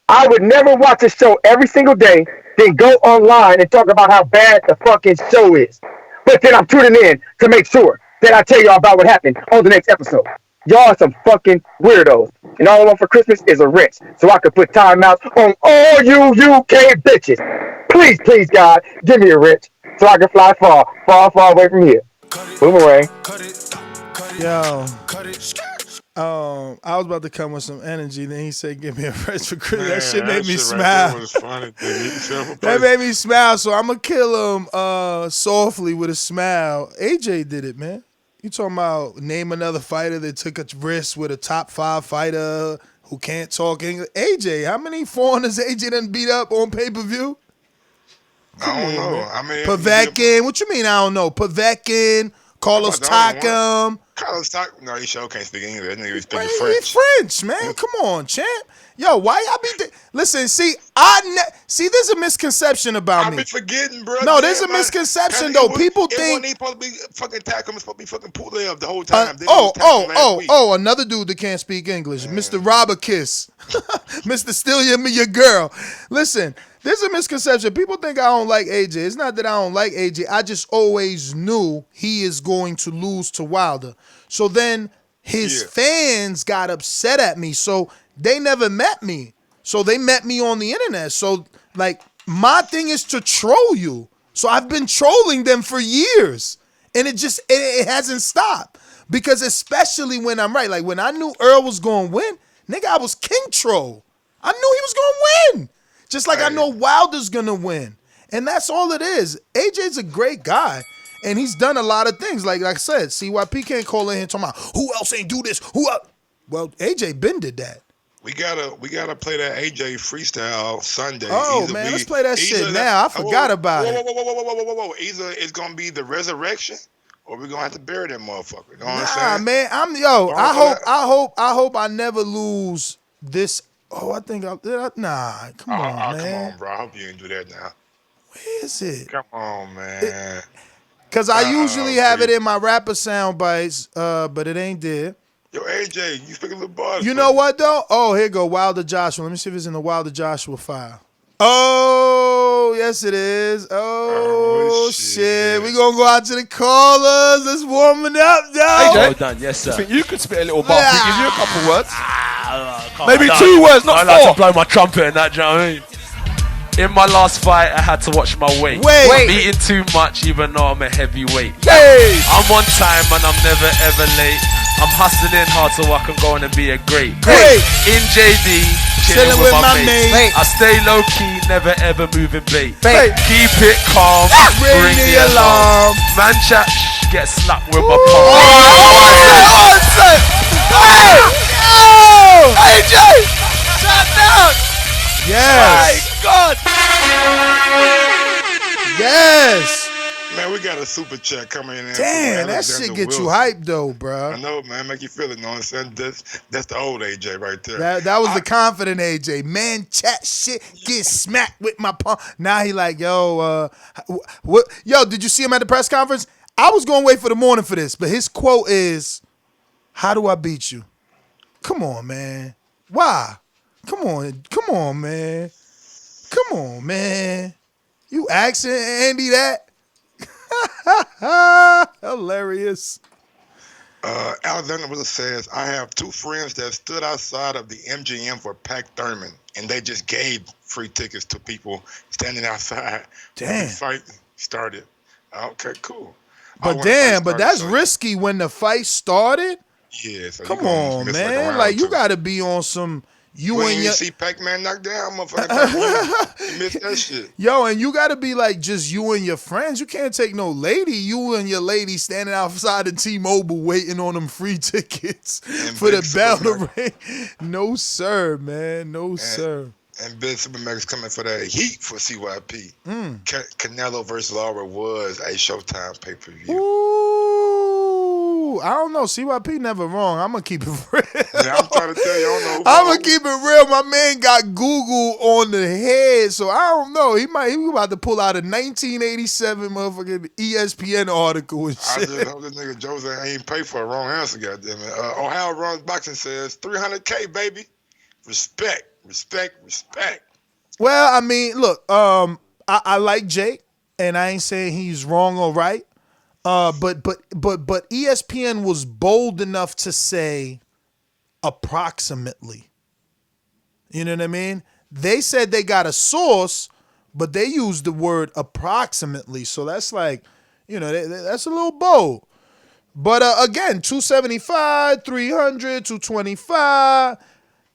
I would never watch a show every single day, then go online and talk about how bad the fucking show is. But then I'm tuning in to make sure that I tell y'all about what happened on the next episode. Y'all are some fucking weirdos. And all I want for Christmas is a wrench so I could put timeouts on all you UK bitches. Please, God, give me a wrench so I can fly far away from here. Boomerang. Yo. I was about to come with some energy. Then he said, give me a wrench for Christmas. That shit made me smile. Right, was funny. That made me smile. So I'm going to kill him softly with a smile. AJ did it, man. You talking about name another fighter that took a risk with a top 5 fighter who can't talk English? AJ, how many foreigners AJ done beat up on pay-per-view? I don't know. Man. I mean, Povetkin. What you mean I don't know? Povetkin, Carlos Takam. Carlos Takam. No, he sure can't speak English. That nigga speaking French. He's French, man. Come on, champ. Yo, why y'all be... Listen, see, there's a misconception about me. I be forgetting, bro. No, there's a misconception, though. People think... It wasn't supposed to be fucking Takam. It's supposed to be fucking Pulev the whole time. Another dude that can't speak English. Mr. Roberkiss. Mr. Steal your girl. Listen, there's a misconception. People think I don't like AJ. It's not that I don't like AJ. I just always knew he is going to lose to Wilder. So then his fans got upset at me. So they never met me. So they met me on the internet. So, like, my thing is to troll you. So I've been trolling them for years. And it hasn't stopped. Because especially when I'm right. Like, when I knew Earl was going to win, nigga, I was king troll. I knew he was going to win. Just like I know Wilder's going to win. And that's all it is. AJ's a great guy. And he's done a lot of things. Like I said, CYP can't call in here talking about who else ain't do this, who else. Well, AJ Ben did that. We gotta play that AJ freestyle Sunday. Oh man, let's play that shit now. I forgot about it. Whoa. Either it's gonna be the resurrection, or we're gonna have to bury that motherfucker. You know what I'm saying? Man, I hope I never lose this. Oh, I think come on, man. Come on, bro. I hope you didn't do that now. Where is it? Come on, man. Cause I usually have it in my rapper sound bites, but it ain't there. Yo, AJ, you speak a little bars. You know what though? Oh, here go Wilder Joshua. Let me see if it's in the Wilder Joshua file. Oh, yes it is. Oh shit. We gonna go out to the callers. Let's warm it up, yo. AJ, well done, yes sir. I think you could spit a little bar. Give you a couple words. Maybe 2 words, not 4. I like to blow my trumpet and that, do you know what I mean? In my last fight, I had to watch my weight. Wait. Eating too much, even though I'm a heavyweight. Hey. I'm on time and I'm never ever late. I'm hustling hard so I can go on and be a great. In JD, chilling with my mates. I stay low key, never ever moving bait. Keep it calm, ring the alarm. Man chat, get slapped with my palm. Hey, AJ! Shut down! Yes. My God! Yes. Man, we got a super chat coming in. Damn, that shit get you hyped though, bro. I know, man. Make you feel it. You know what I'm saying? That's the old AJ right there. That was the confident AJ. Man, chat shit, get smacked with my palm. Now he like, yo, what? Yo, did you see him at the press conference? I was gonna wait for the morning for this, but his quote is, "How do I beat you?" Come on, man. Why? Come on, man. Come on, man. You asking Andy that? Hilarious. Alexander says, I have 2 friends that stood outside of the MGM for Pac Thurman, and they just gave free tickets to people standing outside. Damn. The fight started. Okay, cool. But that's risky when the fight started. Yeah. So come on, man. Like you got to be on some. You see Pac-Man knocked down, motherfucker. You missed that shit. Yo, and you got to be like just you and your friends. You can't take no lady. You and your lady standing outside the T-Mobile waiting on them free tickets for the bell to ring. No, sir, man. No, sir. And Big Supermax coming for that heat for CYP. Canelo versus Lara was a Showtime pay-per-view. Ooh, I don't know. CYP never wrong. I'm going to keep it real. Yeah, I'm trying to tell you. I don't know. I'm going to keep it real. My man got Google on the head, so I don't know. He about to pull out a 1987 motherfucking ESPN article and shit. I just hope this nigga Jose ain't pay for a wrong answer, goddammit. Ohio Runs Boxing says, $300K, baby. Respect. Well, I mean, look, I like Jake, and I ain't saying he's wrong or right. But ESPN was bold enough to say approximately. You know what I mean? They said they got a source, but they used the word approximately. So that's like, you know, that's a little bold. But again, 275, 300, 225.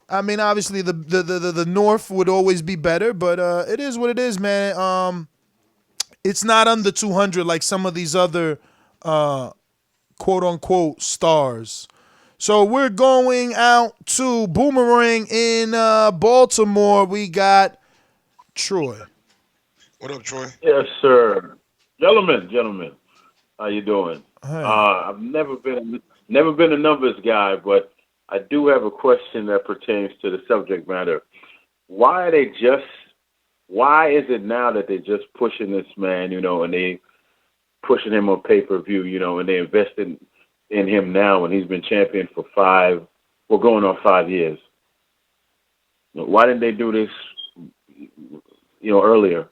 I mean, obviously the North would always be better, but it is what it is, man. It's not under 200 like some of these other quote-unquote stars. So we're going out to Boomerang in Baltimore. We got Troy. What up, Troy? Yes, sir. Gentlemen, how you doing? Hey. I've never been a numbers guy, but I do have a question that pertains to the subject matter. Why is it now that they're just pushing this man, you know, and they pushing him on pay-per-view, you know, and they investing in him now, and he's been champion for going on 5 years. Why didn't they do this, you know, earlier?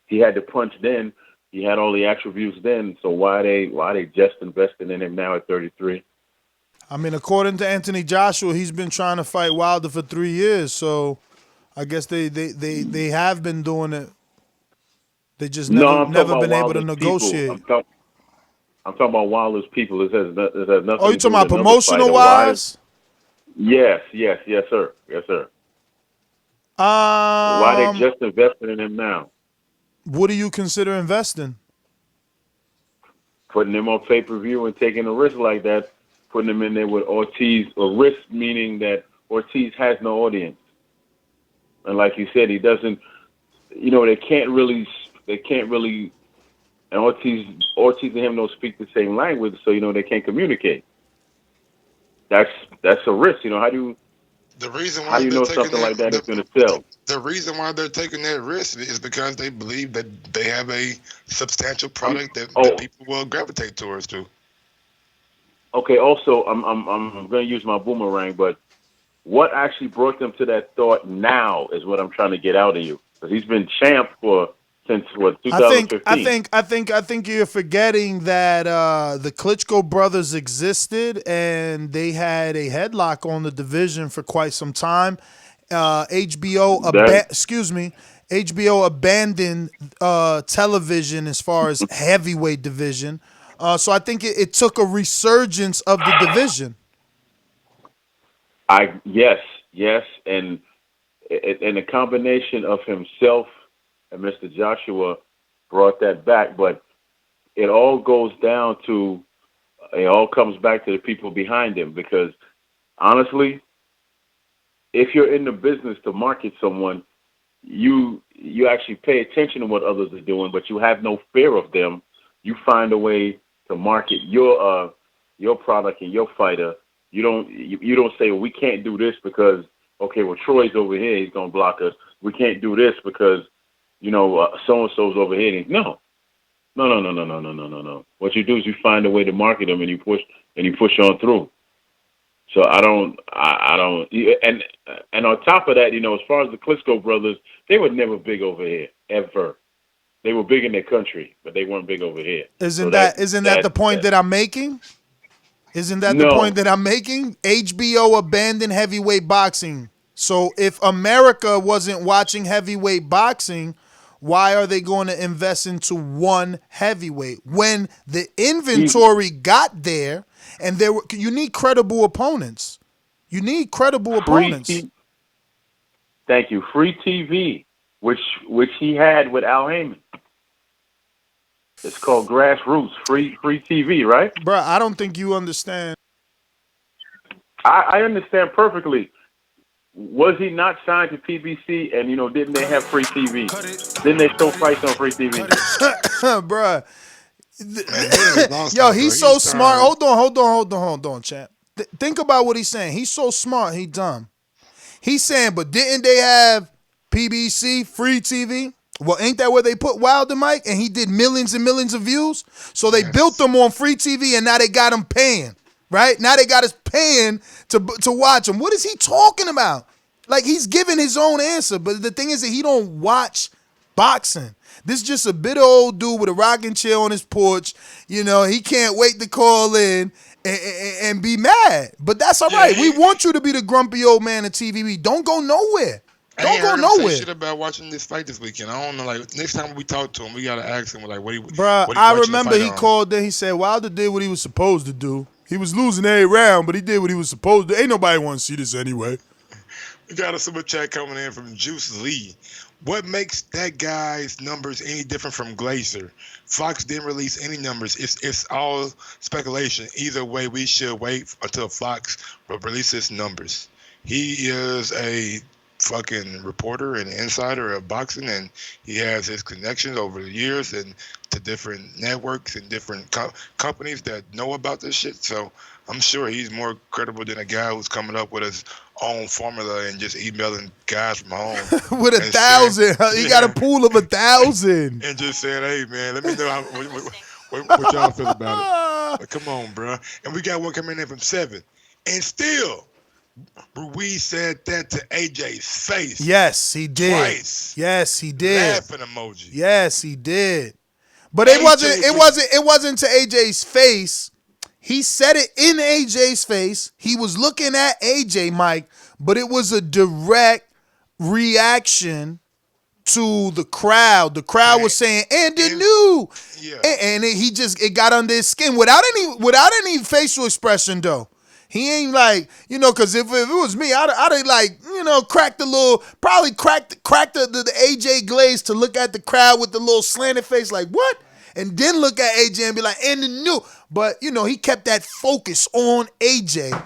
He had the punch then. He had all the attributes then. So why they just investing in him now at 33? I mean, according to Anthony Joshua, he's been trying to fight Wilder for 3 years. So I guess they have been doing it. They just never been able to negotiate. I'm talking about Wilder's people. It has nothing. Oh, you talking about promotional wise? Yes, sir. Why they just investing in him now? What do you consider investing? Putting him on pay-per-view and taking a risk like that putting him in there with Ortiz, or risk meaning that Ortiz has no audience. And like you said, he doesn't, they can't really, and Ortiz and him don't speak the same language, so, they can't communicate. That's a risk. How do you know something like that is going to sell? The reason why they're taking that risk is because they believe that they have a substantial product that people will gravitate towards too. Okay. Also, I'm going to use my boomerang, but what actually brought them to that thought now is what I'm trying to get out of you. Because he's been champ since 2015. I think you're forgetting that the Klitschko brothers existed and they had a headlock on the division for quite some time. HBO abandoned television as far as heavyweight division. So I think it took a resurgence of the division. Yes, and a combination of himself and Mr. Joshua brought that back, but it all comes back to the people behind him, because honestly, if you're in the business to market someone, you actually pay attention to what others are doing, but you have no fear of them. You find a way to market your product and your fighter. You don't say, well, we can't do this because, Troy's over here, he's gonna block us. We can't do this because, so-and-so's over here. No. What you do is you find a way to market them and you push on through. So I don't, and on top of that, as far as the Klitschko brothers, they were never big over here, ever. They were big in their country, but they weren't big over here. Isn't that the point that I'm making? Isn't that the point that I'm making? HBO abandoned heavyweight boxing. So if America wasn't watching heavyweight boxing, why are they going to invest into one heavyweight when the inventory got there and you need credible opponents. You need credible opponents. Thank you. Free TV, which he had with Al Heyman. It's called Grassroots, free TV, right? Bro, I don't think you understand. I understand perfectly. Was he not signed to PBC and, didn't they have free TV? Didn't they show fights on free TV? Bruh. Yo, he's so smart. Hold on, champ. Think about what he's saying. He's so smart, he dumb. He's saying, but didn't they have PBC, free TV? Well, ain't that where they put Wilder Mike? And he did millions and millions of views? So they built them on free TV and now they got him paying. Right? Now they got us paying to watch him. What is he talking about? Like, he's giving his own answer. But the thing is that he don't watch boxing. This is just a bitter old dude with a rocking chair on his porch. He can't wait to call in and be mad. But that's all right. We want you to be the grumpy old man of TV. Don't go nowhere. Don't go nowhere. Say shit about watching this fight this weekend. I don't know. Like, next time we talk to him, we gotta ask him like, I remember he called in. He said Wilder did what he was supposed to do. He was losing every round, but he did what he was supposed to. Ain't nobody want to see this anyway. We got a super chat coming in from Juice Lee. What makes that guy's numbers any different from Glazer? Fox didn't release any numbers. It's all speculation. Either way, we should wait until Fox releases numbers. He is a fucking reporter and insider of boxing, and he has his connections over the years and to different networks and different companies that know about this shit. So I'm sure he's more credible than a guy who's coming up with his own formula and just emailing guys from home with 1,000. He got a pool of 1,000 and just saying, "Hey man, let me know what y'all feel about it." But come on, bro. And we got one coming in from 7, and still. Ruiz said that to AJ's face. Yes, he did. Twice. Yes, he did. Laughing emoji. Yes, he did. But it wasn't to AJ's face. He said it in AJ's face. He was looking at AJ, Mike, but it was a direct reaction to the crowd. The crowd was saying, and the new. Yeah. And it got under his skin without any facial expression though. He ain't like, because if it was me, I'd have like, cracked the AJ glaze to look at the crowd with the little slanted face like, what? and then look at AJ and be like, and the new. But, you know, he kept that focus on AJ.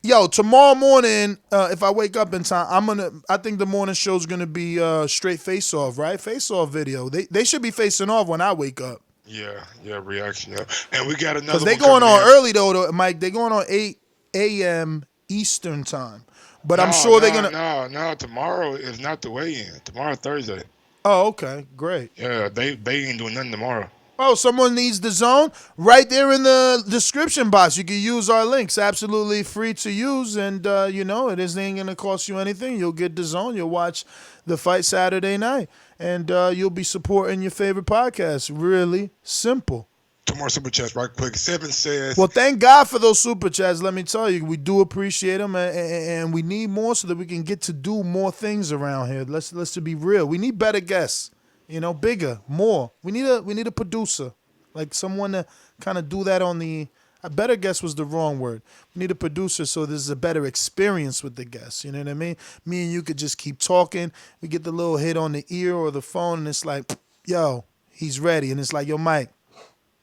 Yo, tomorrow morning, if I wake up in time, I think the morning show's gonna be straight face off, right? Face off video. They should be facing off when I wake up. Yeah, reaction. Yeah. And we got another. Because they going on early though, Mike. They going on 8 a.m. Eastern time. But I'm sure they're gonna. No. Tomorrow is not the weigh-in. Tomorrow Thursday. Oh, okay, great. Yeah, they ain't doing nothing tomorrow. Oh, someone needs DAZN? Right there in the description box. You can use our links. Absolutely free to use. And, you know, it ain't going to cost you anything. You'll get DAZN. You'll watch the fight Saturday night. And you'll be supporting your favorite podcast. Really simple. Two more super chats right quick. 7 says. Well, thank God for those super chats. Let me tell you, we do appreciate them. And we need more so that we can get to do more things around here. Let's be real. We need better guests. You know, bigger, more. We need a producer, like someone to kind of do that on the. A better guest was the wrong word. We need a producer so there's a better experience with the guests. You know what I mean? Me and you could just keep talking. We get the little hit on the ear or the phone, and it's like, yo, he's ready. And it's like, yo, Mike,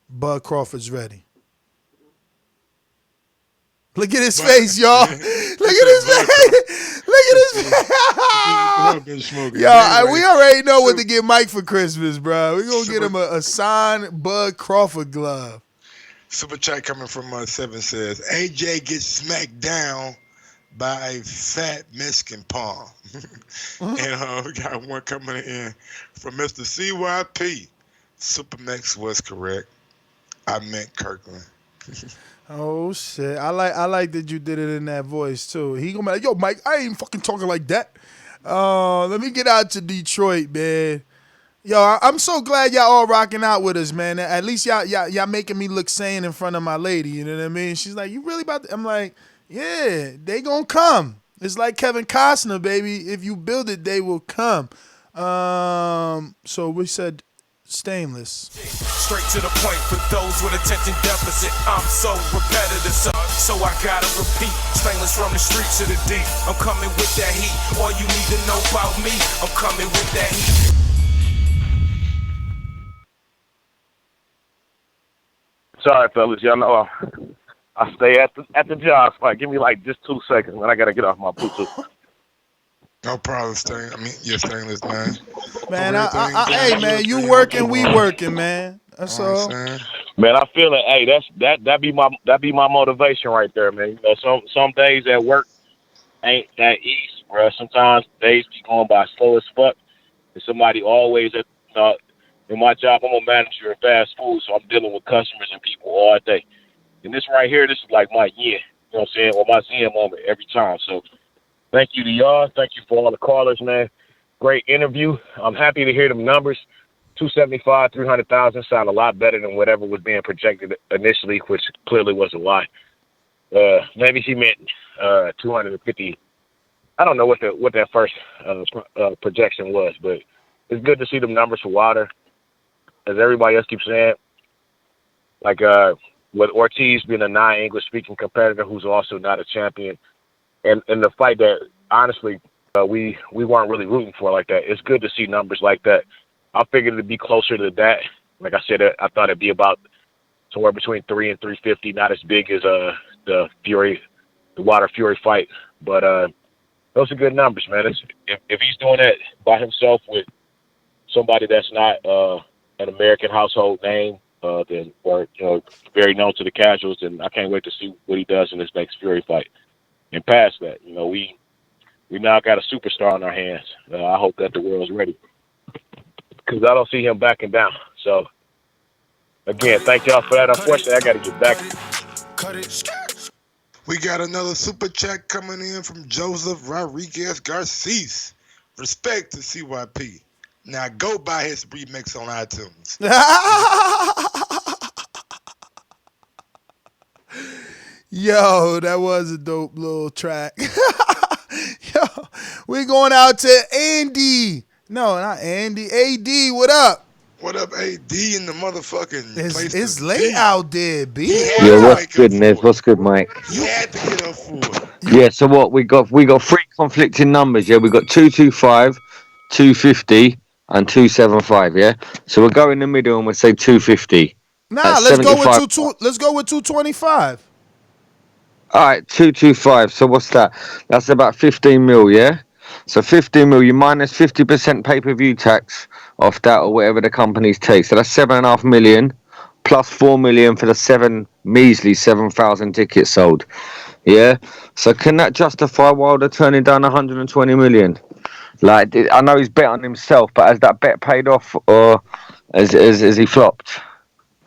Bud Crawford's ready. Look at his face, y'all. Look at his face. Look at his face. Yo, we already know what to get Mike for Christmas, bro. We're going to get him a signed Bud Crawford glove. Super chat coming from 7 says, AJ gets smacked down by a fat Mexican palm. And we got one coming in from Mr. CYP. Supermax was correct. I meant Kirkland. Oh shit! I like that you did it in that voice too. He gonna be like, yo, Mike, I ain't fucking talking like that. Let me get out to Detroit, man. Yo, I'm so glad y'all all rocking out with us, man. At least y'all making me look sane in front of my lady. You know what I mean? She's like, you really about to? I'm like, yeah, they gonna come. It's like Kevin Costner, baby. If you build it, they will come. So we said. Stainless. Straight to the point for those with attention deficit. I'm so repetitive, so I gotta repeat. Stainless from the street to the deep. I'm coming with that heat. All you need to know about me, I'm coming with that heat. Sorry, fellas. Y'all know I stay at the job spot. Give me like just 2 seconds, and I gotta get off my Bluetooth. No problem, Stainless, man. Man, hey, man, you working, we working, man. That's all. Man, I feel it. Hey, that be my motivation right there, man. You know, some days at work ain't that easy, bro. Sometimes days be going by slow as fuck. And somebody always in my job, I'm a manager of fast food, so I'm dealing with customers and people all day. And this right here, this is like my year. You know what I'm saying? Or my Zen moment every time. So. Thank you to y'all. Thank you for all the callers, man. Great interview. I'm happy to hear them numbers. 275, 300,000 sound a lot better than whatever was being projected initially, which clearly was a lie. Maybe he meant 250. I don't know what that first projection was, but it's good to see them numbers for Wilder. As everybody else keeps saying, like with Ortiz being a non-English speaking competitor who's also not a champion. And the fight that, honestly, we weren't really rooting for like that. It's good to see numbers like that. I figured it'd be closer to that. Like I said, I thought it'd be about somewhere between 3 and 350, not as big as the Wilder Fury fight. But those are good numbers, man. If he's doing that by himself with somebody that's not an American household name, then or very known to the casuals, then I can't wait to see what he does in this next Fury fight. And past that, we now got a superstar on our hands. I hope that the world's ready because I don't see him backing down. So, again, thank y'all for that. Unfortunately, I got to get back. We got another super chat coming in from Joseph Rodriguez Garces. Respect to CYP. Now go buy his remix on iTunes. Yo, that was a dope little track. Yo, we going out to Andy. No, not Andy. AD, what up? What up, AD in the motherfucking place? It's late out there, B. Yeah, what's good, Nez? What's good, Mike? You had to get up for it. Yeah, so what? We got 3 conflicting numbers, yeah? We got 225, 250, and 275. Yeah. So we'll go in the middle and we'll say 250. Nah, let's go with 225. All right, 225. So what's that? That's about 15 mil. Yeah. So 15 mil. You minus 50% pay-per-view tax off that or whatever the companies take. So that's 7.5 million. Plus 4 million for the measly 7,000 tickets sold. Yeah. So can that justify Wilder turning down 120 million? Like, I know he's bet on himself, but has that bet paid off or has he flopped?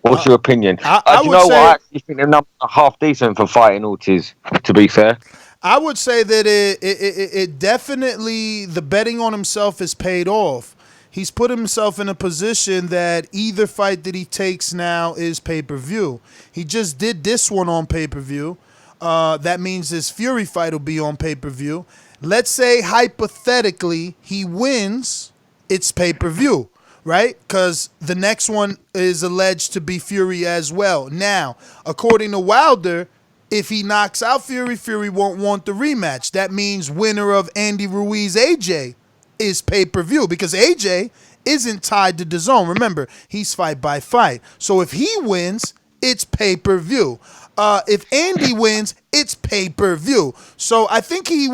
What's your opinion? I you would know say, what? I actually think the numbers are half decent for fighting Ortiz, to be fair. I would say that it definitely, the betting on himself is paid off. He's put himself in a position that either fight that he takes now is pay-per-view. He just did this one on pay-per-view. That means his Fury fight will be on pay-per-view. Let's say, hypothetically, he wins, it's pay-per-view, right? Because the next one is alleged to be Fury as well. Now, according to Wilder, if he knocks out Fury, Fury won't want the rematch. That means winner of Andy Ruiz AJ is pay-per-view because AJ isn't tied to DAZN. Remember, he's fight by fight. So if he wins, it's pay-per-view. If Andy wins, it's pay-per-view. So I think he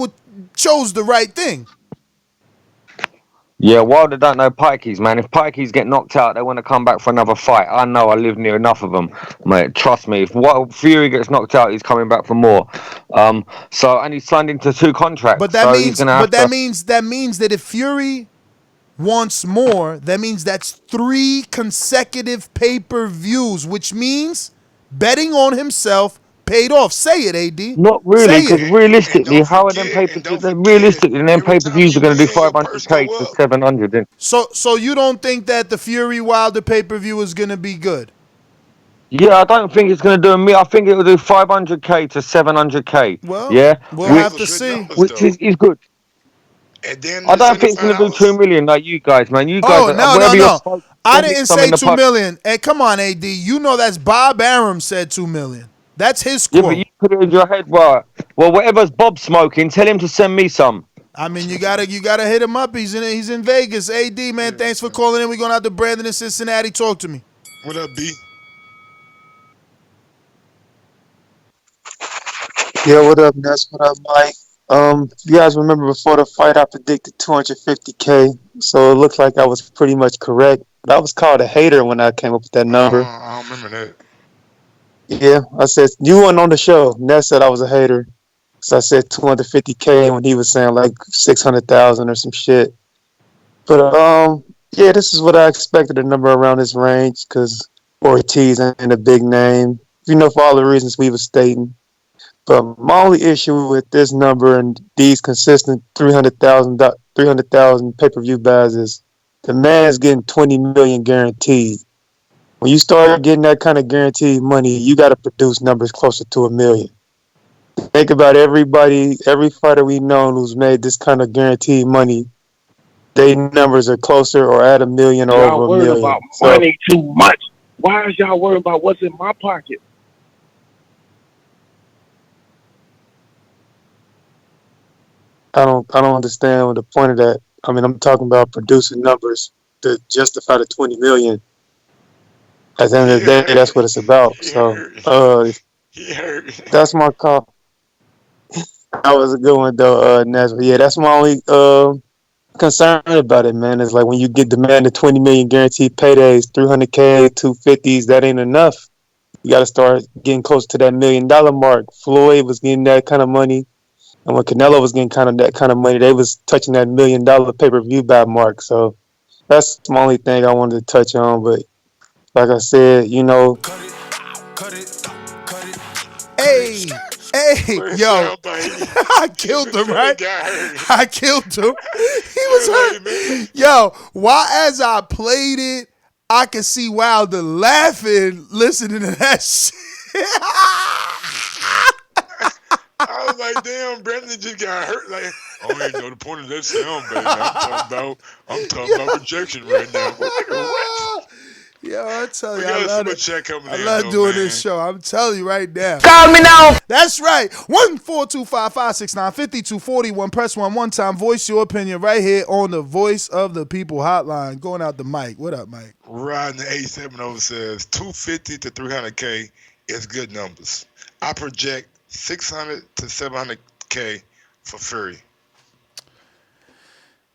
chose the right thing. Yeah, Wilder don't know Pikeys, man. If Pikeys get knocked out, they want to come back for another fight. I know, I live near enough of them, mate. Trust me. If Fury gets knocked out, he's coming back for more. And he's signed into 2 contracts. But that means that if Fury wants more, that means that's 3 consecutive pay-per-views, which means betting on himself paid off. Say it, AD. Not really, because realistically, how are them pay-per-views? Realistically, them pay-per-views are going to do 500k to 700. Then. So you don't think that the Fury Wilder pay-per-view is going to be good? Yeah, I don't think it's going to do I think it will do 500k to 700k. Well, yeah, we'll have to see. Which is good. And then I don't think it's going to do 2 million like you guys, man. You guys, no. I didn't say 2 million. Hey, come on, AD. You know that's Bob Arum said 2 million. That's his quote. Yeah, but you put it in your head, right? Well, whatever's Bob smoking, tell him to send me some. I mean, you gotta hit him up. He's in Vegas. AD, man, thanks for calling in. We're going out to Brandon in Cincinnati. Talk to me. What up, B? Yeah, what up, Ness? What up, Mike? You guys remember before the fight, I predicted 250k, so it looked like I was pretty much correct. But I was called a hater when I came up with that number. I don't remember that. Yeah, I said, you weren't on the show. Ness said I was a hater. So I said 250k when he was saying like 600,000 or some shit. But, yeah, this is what I expected, a number around this range, because Ortiz ain't a big name, for all the reasons we were stating. But my only issue with this number and these consistent 300,000 pay-per-view buys is the man's getting 20 million guaranteed. When you start getting that kind of guaranteed money, you got to produce numbers closer to 1 million. Think about every fighter we know who's made this kind of guaranteed money. Their numbers are closer or at 1 million or over 1 million. Y'all worried about money too much. Why is y'all worried about what's in my pocket? I don't understand the point of that. I mean, I'm talking about producing numbers to justify the 20 million. At the end of the day, that's what it's about. So, that's my call. That was a good one, though, Nashville. Yeah, that's my only concern about it, man. It's like when you get demanded 20 million guaranteed paydays, 300K, 250s, that ain't enough. You got to start getting close to that $1 million mark. Floyd was getting that kind of money. And when Canelo was getting that kind of money, they was touching that $1 million pay-per-view buy mark. So that's the only thing I wanted to touch on. But like I said, Hey, yo, I killed him, right? I killed him. He was hurt. Yo, as I played it, I could see Wilder laughing, listening to that shit. I was like, damn, Brandon just got hurt. Like, I ain't know the point of that sound, baby. I'm talking about rejection right now. Yo, I tell We you, got I a love super it. chat coming I in, love though, doing man. this show. I'm telling you right now. Call me now. That's right. 1-425-569-5241. Press one time. Voice your opinion right here on the Voice of the People hotline. Going out to Mike. What up, Mike? Riding the 870 says 250 to 300K is good numbers. I project 600 to 700K for Fury.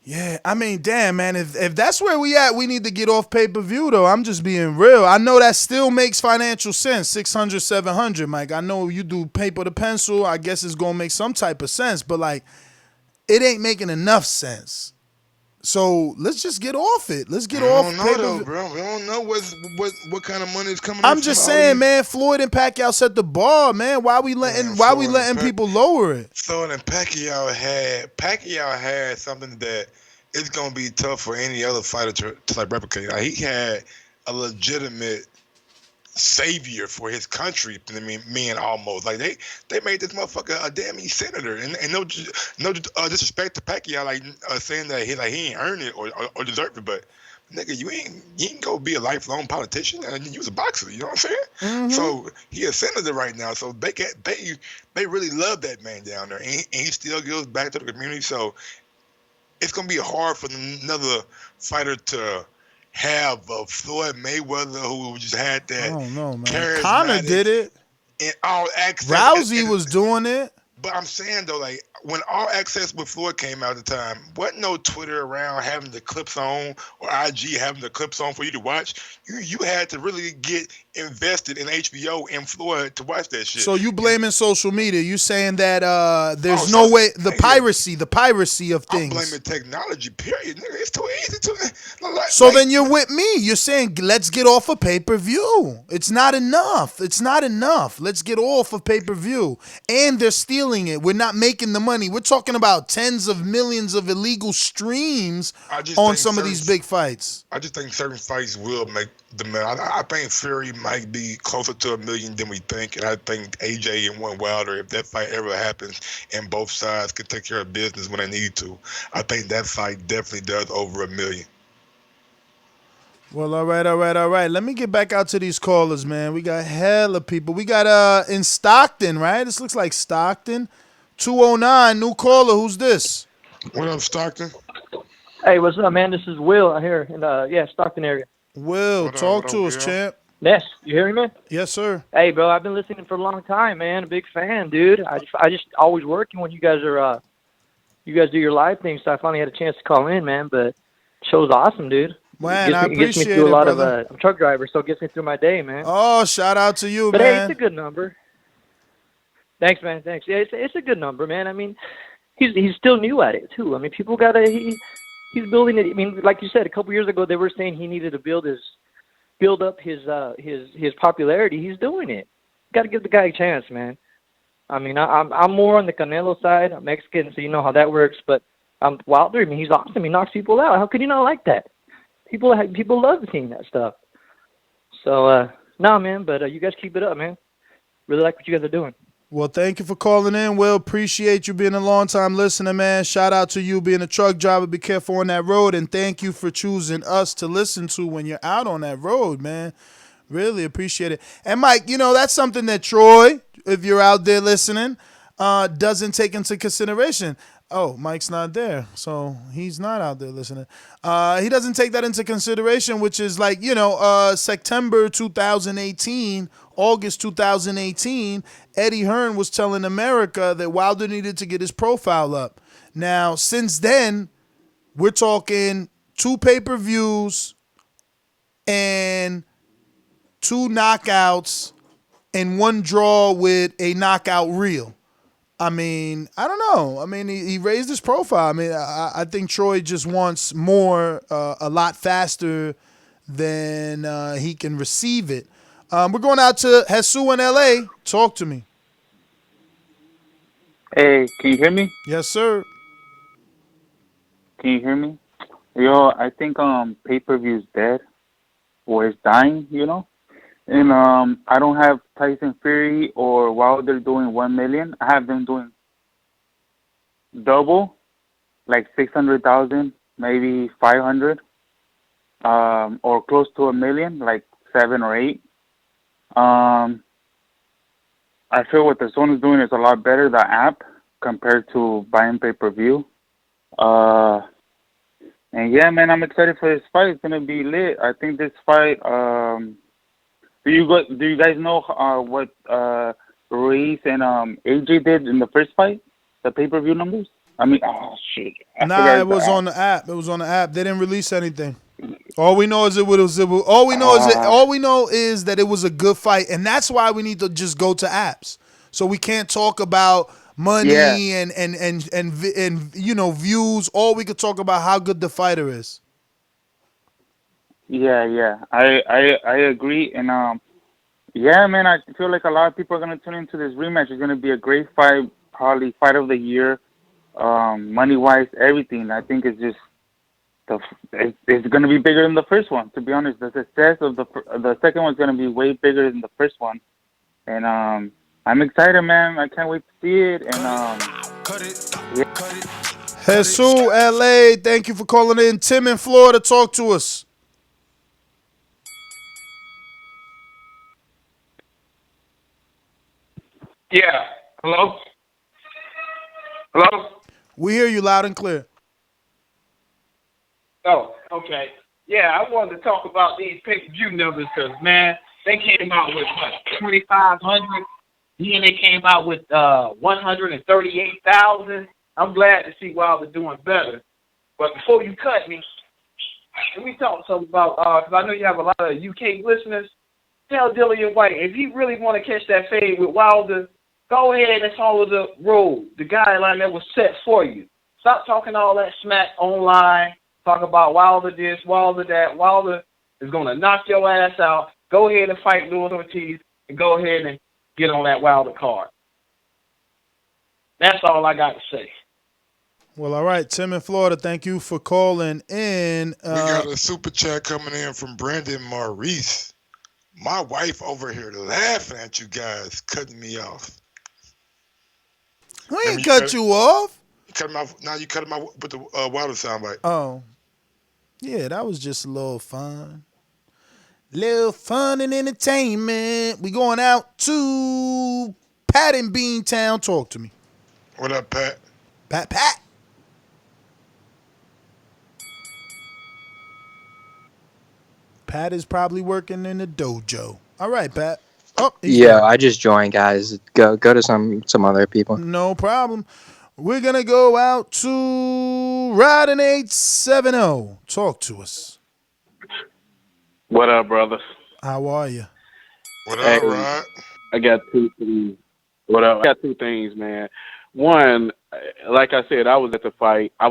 Yeah, I mean, damn, man. If that's where we at, we need to get off pay-per-view, though. I'm just being real. I know that still makes financial sense, 600, 700, Mike. I know you do paper to pencil. I guess it's going to make some type of sense, but, like, it ain't making enough sense. So let's just get off it. Let's get off pay-per-view. We don't know, though, bro. We don't know what kind of money is coming in. I'm just saying, man, Floyd and Pacquiao set the bar, man. Why we letting people lower it? Floyd and Pacquiao had something that it's gonna be tough for any other fighter to like replicate. Like, he had a legitimate savior for his country. I mean, almost like they made this motherfucker a damn senator, and no disrespect to Pacquiao, like saying that he ain't earned it or deserved it, but nigga, you ain't go be a lifelong politician, and you was a boxer. You know what I'm saying? Mm-hmm. So he a senator right now. So they really love that man down there, and he still gives back to the community. So it's gonna be hard for another fighter to have Floyd Mayweather, who just had that. I don't know, man. Charismatic Conor did it. And all access. Rousey was doing it. But I'm saying, though, like, when All Access with Floyd came out at the time, wasn't no Twitter around having the clips on or IG having the clips on for you to watch. You had to really get invested in HBO and Floyd to watch that shit. So you blaming social media. You saying that there's no way, the piracy of things. I'm blaming technology, period. Nigga, it's too easy to. So then you're with me. You're saying, let's get off of pay-per-view. It's not enough. Let's get off of pay-per-view. And they're stealing it. We're not making the money. We're talking about tens of millions of illegal streams on some of these big fights. I just think certain fights will make the money. I think Fury might be closer to $1 million than we think, and I think AJ and one Wilder, if that fight ever happens and both sides can take care of business when they need to, I think that fight definitely does over $1 million. Well, all right. Let me get back out to these callers, man. We got hella people. We got in Stockton, right? This looks like Stockton. 209, new caller. Who's this? What up, Stockton? Hey, what's up, man? This is Will out here in Stockton area. Will, talk to us, champ. Yes, you hear me, man? Yes, sir. Hey, bro, I've been listening for a long time, man. A big fan, dude. I just always working when you guys are you guys do your live thing, so I finally had a chance to call in, man. But show's awesome, dude. Man, I appreciate it. Gets me through a lot brother. of I'm a truck driver, so it gets me through my day, man. Oh, shout out to you, but man. Hey, it's a good number. Thanks, man. Thanks. Yeah, it's a good number, man. I mean, he's still new at it too. I mean, people he's building it. I mean, like you said, a couple years ago they were saying he needed to build up his popularity. He's doing it. Got to give the guy a chance, man. I mean, I'm more on the Canelo side. I'm Mexican, so you know how that works. But Wilder, I mean, he's awesome. He knocks people out. How could you not like that? People love seeing that stuff. So, no, man, but you guys keep it up, man. Really like what you guys are doing. Well, thank you for calling in, Will. Appreciate you being a long-time listener, man. Shout out to you being a truck driver. Be careful on that road, and thank you for choosing us to listen to when you're out on that road, man. Really appreciate it. And, Mike, you know, that's something that Troy, if you're out there listening, doesn't take into consideration. Oh, Mike's not there, so he's not out there listening. He doesn't take that into consideration, which is like, you know, September 2018, August 2018, Eddie Hearn was telling America that Wilder needed to get his profile up. Now, since then, we're talking 2 pay-per-views and 2 knockouts and 1 draw with a knockout reel. I mean, I don't know. I mean, he raised his profile. I mean, I think Troy just wants more, a lot faster than he can receive it. We're going out to Jesus in L.A. Talk to me. Hey, can you hear me? Yes, sir. Can you hear me? Yo, I think pay-per-view is dead or it's dying, you know? And I don't have Tyson Fury or Wilder doing 1 million. I have them doing double, like 600,000, maybe 500. or close to $1 million, like 7 or 8. I feel what the Zone is doing is a lot better, the app, compared to buying pay-per-view. And yeah, man, I'm excited for this fight. It's gonna be lit. I think this fight. Do you guys know what Ruiz and AJ did in the first fight? The pay-per-view numbers. I mean, oh shit. Nah, it was on the app. It was on the app. They didn't release anything. All we know is all we know is that it was a good fight, and that's why we need to just go to apps. So we can't talk about money and views. All we could talk about how good the fighter is. Yeah. I agree, and yeah, man, I feel like a lot of people are gonna tune into this rematch. It's gonna be a great fight, probably fight of the year, money wise, everything. I think it's just it's gonna be bigger than the first one. To be honest, the success of the second one's gonna be way bigger than the first one, and I'm excited, man. I can't wait to see it, and yeah. Jesus, LA, thank you for calling in. Tim in Florida, talk to us. Yeah. Hello? Hello? We hear you loud and clear. Oh, okay. Yeah, I wanted to talk about these pay-per-view numbers because, man, they came out with, 2,500. Then they came out with 138,000. I'm glad to see Wilder doing better. But before you cut me, let me talk something about, because I know you have a lot of UK listeners. Tell Dillian White, if you really want to catch that fade with Wilder, go ahead and follow the road, the guideline that was set for you. Stop talking all that smack online. Talk about Wilder this, Wilder that. Wilder is going to knock your ass out. Go ahead and fight Luis Ortiz and go ahead and get on that Wilder card. That's all I got to say. Well, all right, Tim in Florida, thank you for calling in. We got a super chat coming in from Brandon Maurice. My wife over here laughing at you guys, cutting me off. We ain't cut you off. Cut him off. Now you cut him off with the Wilder soundbite. Oh. Yeah, that was just a little fun. Little fun and entertainment. We going out to Pat in Beantown. Talk to me. What up, Pat? Pat. Pat is probably working in the dojo. All right, Pat. Oh, yeah, I just joined, guys. Go to some other people. No problem. We're going to go out to Rodden 870. Talk to us. What up, brothers? How are you? What up, Rod? I got two things. What up? I got two things, man. One, like I said, I was at the fight. I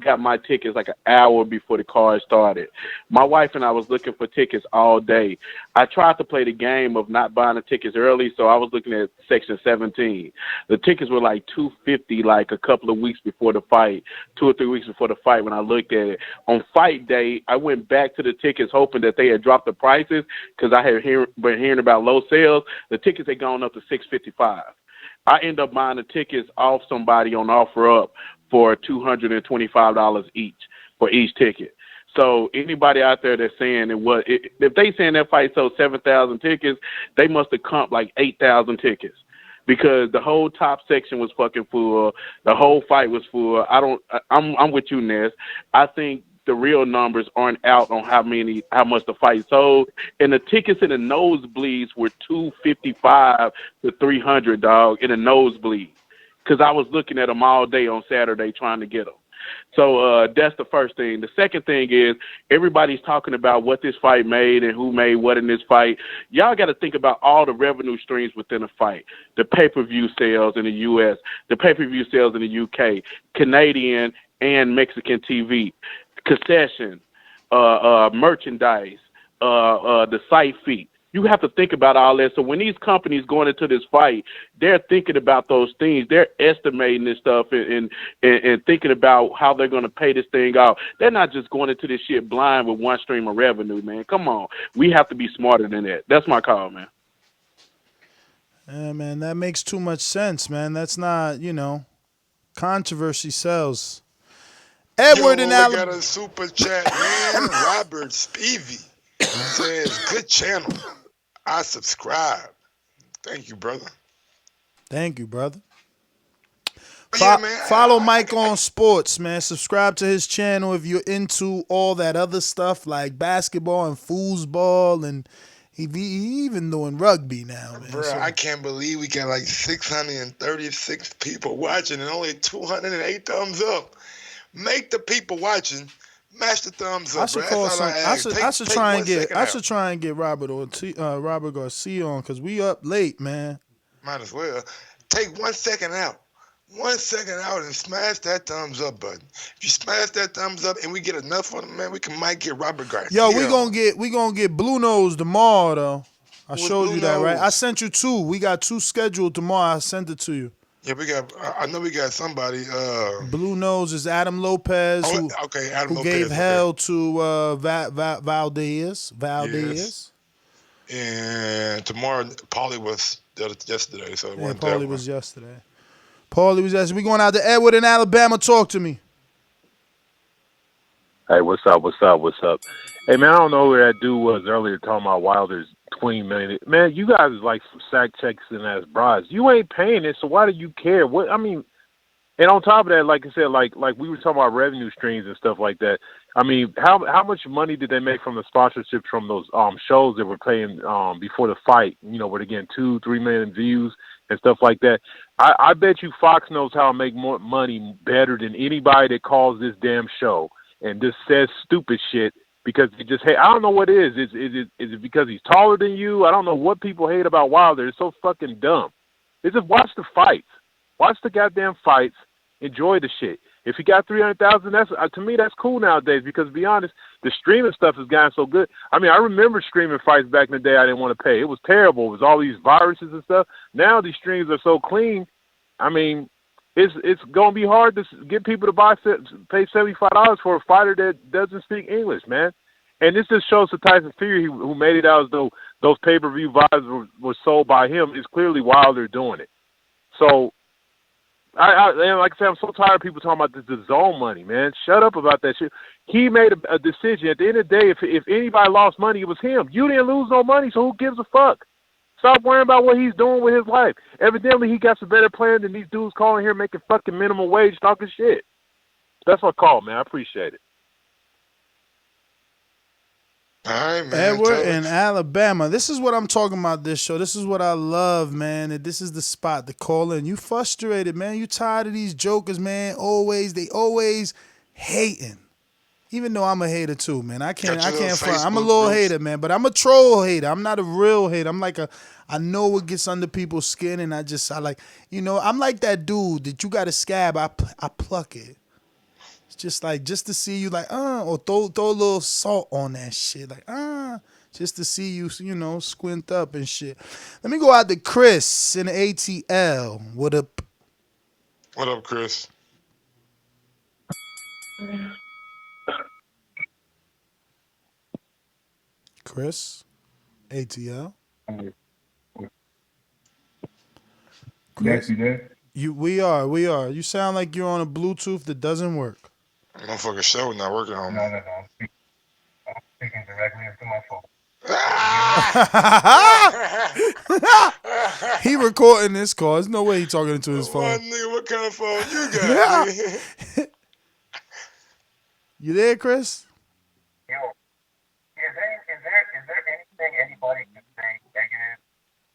got my tickets like an hour before the card started. My wife and I was looking for tickets all day. I tried to play the game of not buying the tickets early, so I was looking at section 17. The tickets were like $250 like a couple of weeks before the fight, 2 or 3 weeks before the fight when I looked at it. On fight day, I went back to the tickets hoping that they had dropped the prices because I had been hearing about low sales. The tickets had gone up to $655. I end up buying the tickets off somebody on OfferUp for $225 each for each ticket. So anybody out there that's saying if they saying that fight sold 7,000 tickets, they must have comped like 8,000 tickets because the whole top section was fucking full. The whole fight was full. I'm with you, Ness. I think the real numbers aren't out on how much the fight sold, and the tickets in the nosebleeds were $255 to $300, dog, in a nosebleed. Because I was looking at them all day on Saturday trying to get them. So that's the first thing. The second thing is everybody's talking about what this fight made and who made what in this fight. Y'all got to think about all the revenue streams within a fight. The pay-per-view sales in the U.S., the pay-per-view sales in the U.K., Canadian and Mexican TV, concession, merchandise, the site fee. You have to think about all that. So when these companies going into this fight, they're thinking about those things. They're estimating this stuff and thinking about how they're going to pay this thing off. They're not just going into this shit blind with one stream of revenue, man. Come on. We have to be smarter than that. That's my call, man. Yeah, man, that makes too much sense, man. That's not, controversy sells. Edward in Alabama. Alabama. Got a super chat, man. Robert Spivey says, good channel. I subscribe. Thank you, brother. Thank you, brother. Yeah, man, Follow Mike on Sports, man. Subscribe to his channel if you're into all that other stuff like basketball and foosball, and he even doing rugby now, man. Bro, So, I can't believe we got like 636 people watching and only 208 thumbs up. Make the people watching match the thumbs up. I should bro. call That's all some. I ask. I should try and get. I out. should try and get Robert Garcia on because we up late, man. Might as well take 1 second out. 1 second out and smash that thumbs up button. If you smash that thumbs up and we get enough on it, man, might get Robert Garcia. Yo, we gonna get Blue Nose tomorrow though. I showed Blue you that, right? Nose? I sent you 2. We got 2 scheduled tomorrow. I sent it to you. Yeah, we got. I know we got somebody. Blue Nose is Adam Lopez, Adam who Lopez, gave hell to Valdez. Yes. And tomorrow, Paulie was yesterday, so it Yeah, wasn't Paulie was yesterday. We going out to Edward in Alabama. Talk to me. Hey, what's up? Hey, man, I don't know where that dude was earlier talking about Wilder's $20 million. Man, you guys is like some sack checks and ass brides. You ain't paying it, so why do you care? What I mean, and on top of that, like I said, like we were talking about revenue streams and stuff like that. I mean, how much money did they make from the sponsorships from those shows that were playing before the fight? You know, where they're getting 2-3 million views and stuff like that. I bet you Fox knows how to make more money better than anybody that calls this damn show and just says stupid shit because they just hate. I don't know what it is. Is it because he's taller than you? I don't know what people hate about Wilder. It's so fucking dumb. It's just watch the fights. Watch the goddamn fights. Enjoy the shit. If he got 300,000, that's to me that's cool nowadays. Because to be honest, the streaming stuff has gotten so good. I mean, I remember streaming fights back in the day. I didn't want to pay. It was terrible. It was all these viruses and stuff. Now these streams are so clean. I mean, it's gonna be hard to get people to pay $75 for a fighter that doesn't speak English, man. And this just shows the Tyson Fury who made it out as though those pay-per-view vibes were sold by him. It's clearly Wilder doing it. So. And like I said, I'm so tired of people talking about the zone money, man. Shut up about that shit. He made a decision. At the end of the day, if anybody lost money, it was him. You didn't lose no money, so who gives a fuck? Stop worrying about what he's doing with his life. Evidently, he got some better plan than these dudes calling here making fucking minimum wage talking shit. That's my call, man. I appreciate it. All right, man. Edward in Alabama. This is what I'm talking about this show. This is what I love, man. And this is the spot to call in. You frustrated, man. You tired of these jokers, man. They always hating. Even though I'm a hater too, man. I can't front. I'm a little hater, man. But I'm a troll hater. I'm not a real hater. I'm like I know what gets under people's skin, and I like, I'm like that dude that you got a scab, I pluck it. Just to see you or throw a little salt on that shit. Just to see you, squint up and shit. Let me go out to Chris in the ATL. What up? What up, Chris? Chris? ATL? Chris? Yes, you there? We are. You sound like you're on a Bluetooth that doesn't work. Motherfucking show not working on me. No. I'm speaking directly into my phone. He recording this call. There's no way he talking into his phone. Nigga, what kind of phone you got? Nigga? You there, Chris? Yo, is there anything anybody can say negative?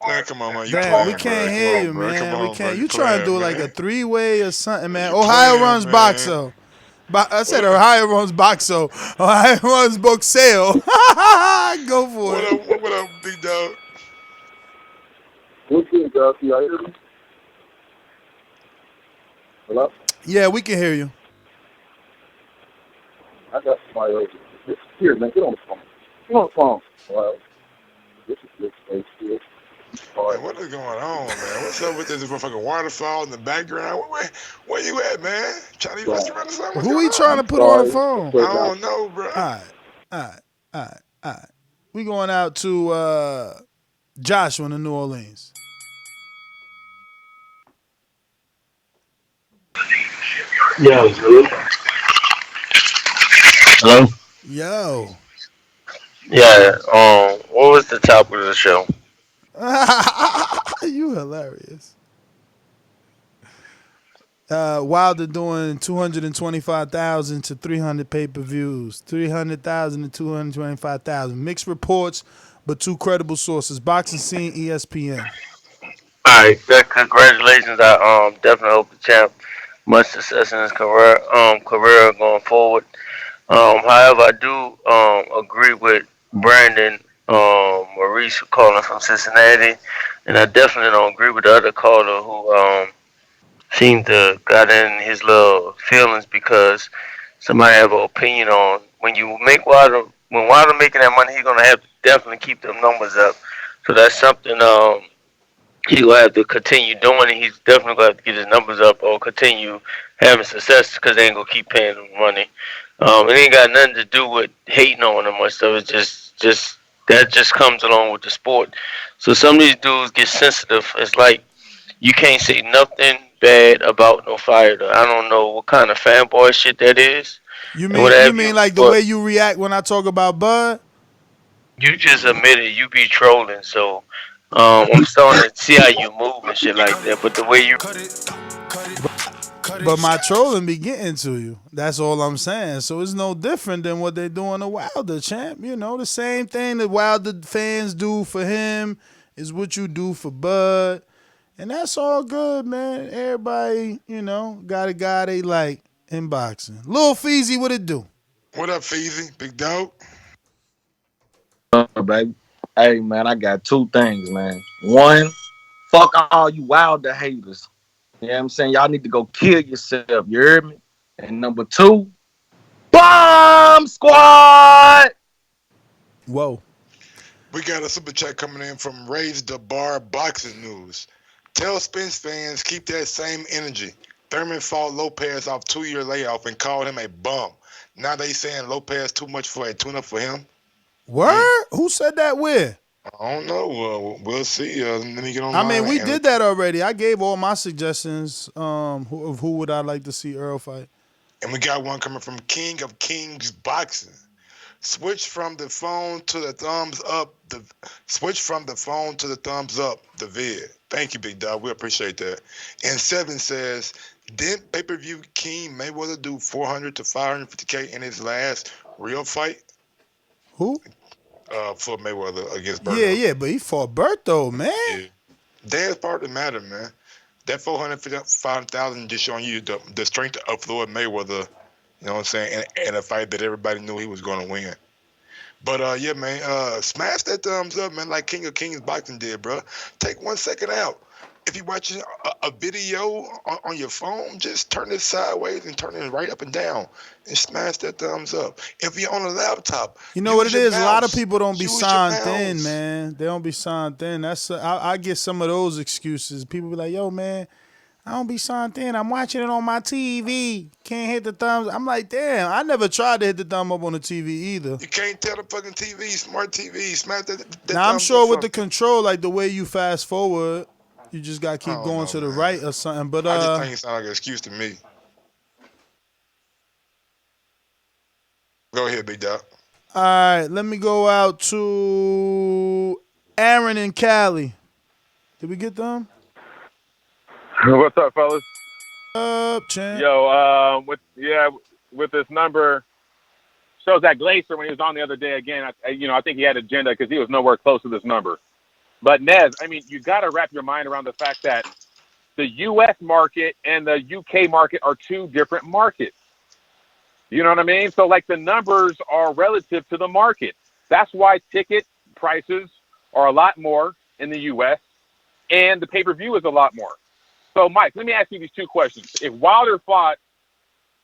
Man, come on, man. Damn, we can't hear you, man. We can't. You trying to do like a 3-way or something, man? Ohio runs boxo. I said Ohio runs boxo. Ohio runs boxeo. Go for it. What up, big dog? What's good, dog? Can y'all hear me? Hello? Yeah, we can hear you. I got somebody over here, man. Get on the phone. Get on the phone. Wow. This is good space here. Man, what is going on, man? What's up with this motherfucking waterfall in the background? Where you at, man? Chinese restaurant or something? Who he trying to put on the phone? I don't know, bro. All right. We going out to Joshua in New Orleans. Yo, dude. Hello? Yo. Yeah, what was the topic of the show? You hilarious. Wilder doing 225,000 to 300 pay-per-views, 300,000 to 225,000. Mixed reports, but two credible sources: Boxing Scene, ESPN. All right, congratulations. I definitely hope the champ much success in his career going forward. However, I do agree with Brandon Maurice calling from Cincinnati, and I definitely don't agree with the other caller who seemed to got in his little feelings because somebody have an opinion on when you make when Wilder making that money, he's gonna have to definitely keep them numbers up. So that's something he will have to continue doing, and he's definitely gonna have to get his numbers up or continue having success because they ain't gonna keep paying him money. It ain't got nothing to do with hating on him or stuff. It's just that just comes along with the sport. So some of these dudes get sensitive. It's like you can't say nothing bad about no fighter. I don't know what kind of fanboy shit that is. You And what have mean like the but way you react when I talk about Bud? you just admitted you be trolling, so I'm starting to see how you move and shit like that. But the way you But my trolling be getting to you. That's all I'm saying. So it's no different than what they doing to Wilder, champ. You know, the same thing that Wilder fans do for him is what you do for Bud. And that's all good, man. Everybody, you know, got a guy they like in boxing. Lil Feezy, what it do? What up, Feezy? Big dog? Baby. Hey, man, I got two things, man. One, fuck all you Wilder haters. You know what I'm saying? Y'all need to go kill yourself. You heard me? And number two, Bomb Squad! Whoa. We got a super chat coming in from Raise the Bar Boxing News. Tell Spence fans keep that same energy. Thurman fought Lopez off 2-year layoff and called him a bum. Now they saying Lopez too much for a tune-up for him. Word? Who said that where? I don't know. We'll see. Let me get on. I mean, we did that already. I gave all my suggestions of who would I like to see Earl fight. And we got one coming from King of Kings Boxing. Switch from the phone to the thumbs up. Switch from the phone to the thumbs up. The vid. Thank you, big dog. We appreciate that. And 7 says, didn't pay-per-view King Mayweather do 400 to 550K in his last real fight? Who? For Mayweather against Berto. Yeah, but he fought Berto, man. Yeah. That's part of the matter, man. That 450,000 just showing you the strength of Floyd Mayweather, you know what I'm saying, and a fight that everybody knew he was going to win. But, yeah, man, smash that thumbs up, man, like King of Kings Boxing did, bro. Take 1 second out. If you're watching a video on your phone, just turn it sideways and turn it right up and down and smash that thumbs up. If you're on a laptop, you know what it is? Mouse. A lot of people don't be signed thin, man. They don't be signed thin. That's I get some of those excuses. People be like, yo, man, I don't be signed thin. I'm watching it on my TV. Can't hit the thumbs. I'm like, damn, I never tried to hit the thumb up on the TV either. You can't tell the fucking TV, smart TV, smash that now, I'm sure with the control, like the way you fast forward, you just got to keep going to the right or something. But I just think it sounds like an excuse to me. Go ahead, big dog. All right, let me go out to Aaron and Cali. Did we get them? What's up, fellas? Up, champ. Yo, with this number, shows that Glacier when he was on the other day again. I think he had agenda because he was nowhere close to this number. But Nez, I mean, you got to wrap your mind around the fact that the U.S. market and the U.K. market are two different markets. You know what I mean? So, like, the numbers are relative to the market. That's why ticket prices are a lot more in the U.S. and the pay-per-view is a lot more. So, Mike, let me ask you these two questions. If Wilder fought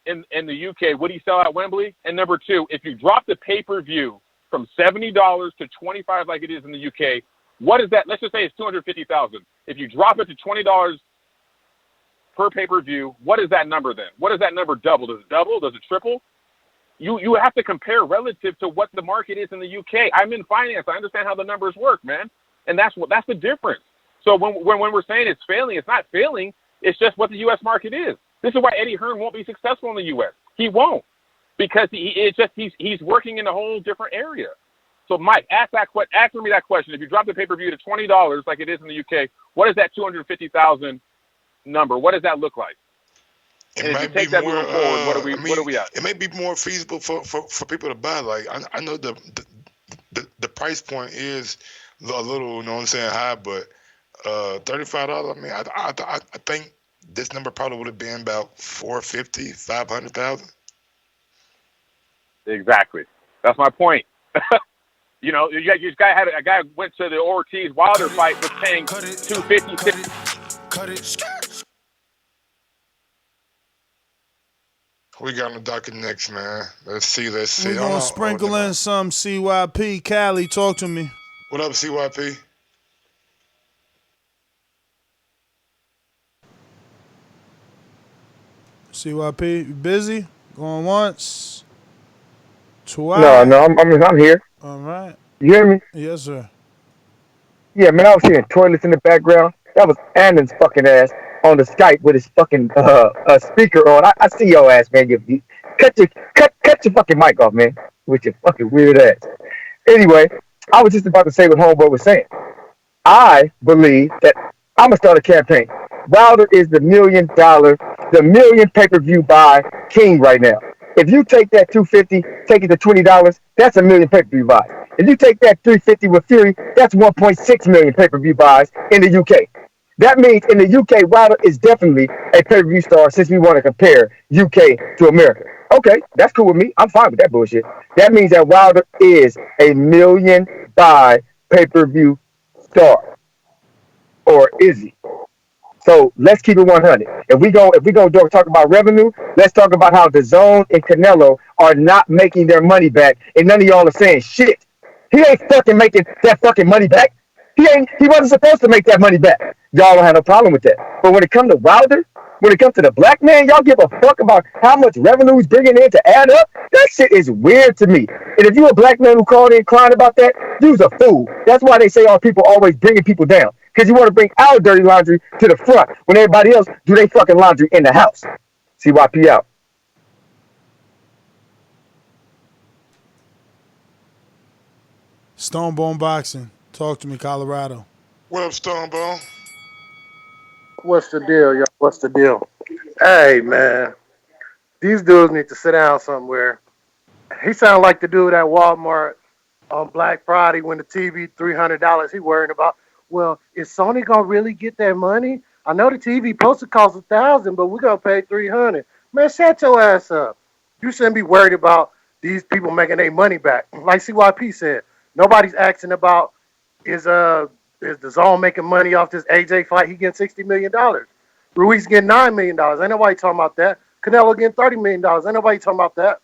in the UK, would he sell at Wembley? And number two, if you drop the pay-per-view from $70 to $25 like it is in the UK, what is that? Let's just say it's $250,000. If you drop it to $20 per pay-per-view, what is that number then? What does that number double? Does it double? Does it triple? You have to compare relative to what the market is in the UK. I'm in finance. I understand how the numbers work, man. And that's the difference. So when we're saying it's failing, it's not failing. It's just what the U.S. market is. This is why Eddie Hearn won't be successful in the U.S. He won't. because he's working in a whole different area. So, Mike, answer me that question. If you drop the pay-per-view to $20 like it is in the UK, what is that 250,000 number? What does that look like? And if you take that moving forward, what are we at? It may be more feasible for people to buy. Like I know the price point is a little, you know what I'm saying, high, but $35. I mean, I think this number probably would have been about 450, 500,000. Exactly. That's my point. You know, you guy had a guy went to the Ortiz Wilder fight, was paying $250. Cut it. We got on the docket next, man. Let's see. We're going to sprinkle in some CYP. Cali, talk to me. What up, CYP? CYP, you busy? Going once? Twice? No, I'm here. All right. You hear me? Yes, sir. Yeah, man, I was hearing toilets in the background. That was Annan's fucking ass on the Skype with his fucking speaker on. I see your ass, man. You cut your fucking mic off, man, with your fucking weird ass. Anyway, I was just about to say what Homeboy was saying. I believe that I'm gonna start a campaign. Wilder is the million pay-per-view buy king right now. If you take that $250, take it to $20, that's a million pay-per-view buys. If you take that $350 with Fury, that's 1.6 million pay-per-view buys in the UK. That means in the UK, Wilder is definitely a pay-per-view star since we want to compare UK to America. Okay, that's cool with me. I'm fine with that bullshit. That means that Wilder is a million buy pay-per-view star. Or is he? So let's keep it 100. If we go talk about revenue, let's talk about how Dazn and Canelo are not making their money back, and none of y'all are saying shit. He ain't fucking making that fucking money back. He wasn't supposed to make that money back. Y'all don't have no problem with that. But when it comes to Wilder, when it comes to the black man, y'all give a fuck about how much revenue he's bringing in to add up? That shit is weird to me. And if you're a black man who called in crying about that, you's a fool. That's why they say all people always bringing people down. Because you want to bring our dirty laundry to the front when everybody else do their fucking laundry in the house. CYP out. Stonebone Boxing. Talk to me, Colorado. What up, Stonebone? What's the deal, y'all? What's the deal? Hey, man. These dudes need to sit down somewhere. He sounded like the dude at Walmart on Black Friday when the TV $300 he worried about. Well, is Sony gonna really get that money? I know the TV supposed to cost $1,000, but we're gonna pay $300. Man, shut your ass up. You shouldn't be worried about these people making their money back. Like CYP said, nobody's asking about is the Zone making money off this AJ fight? He getting $60 million. Ruiz getting $9 million. Ain't nobody talking about that. Canelo getting $30 million. Ain't nobody talking about that.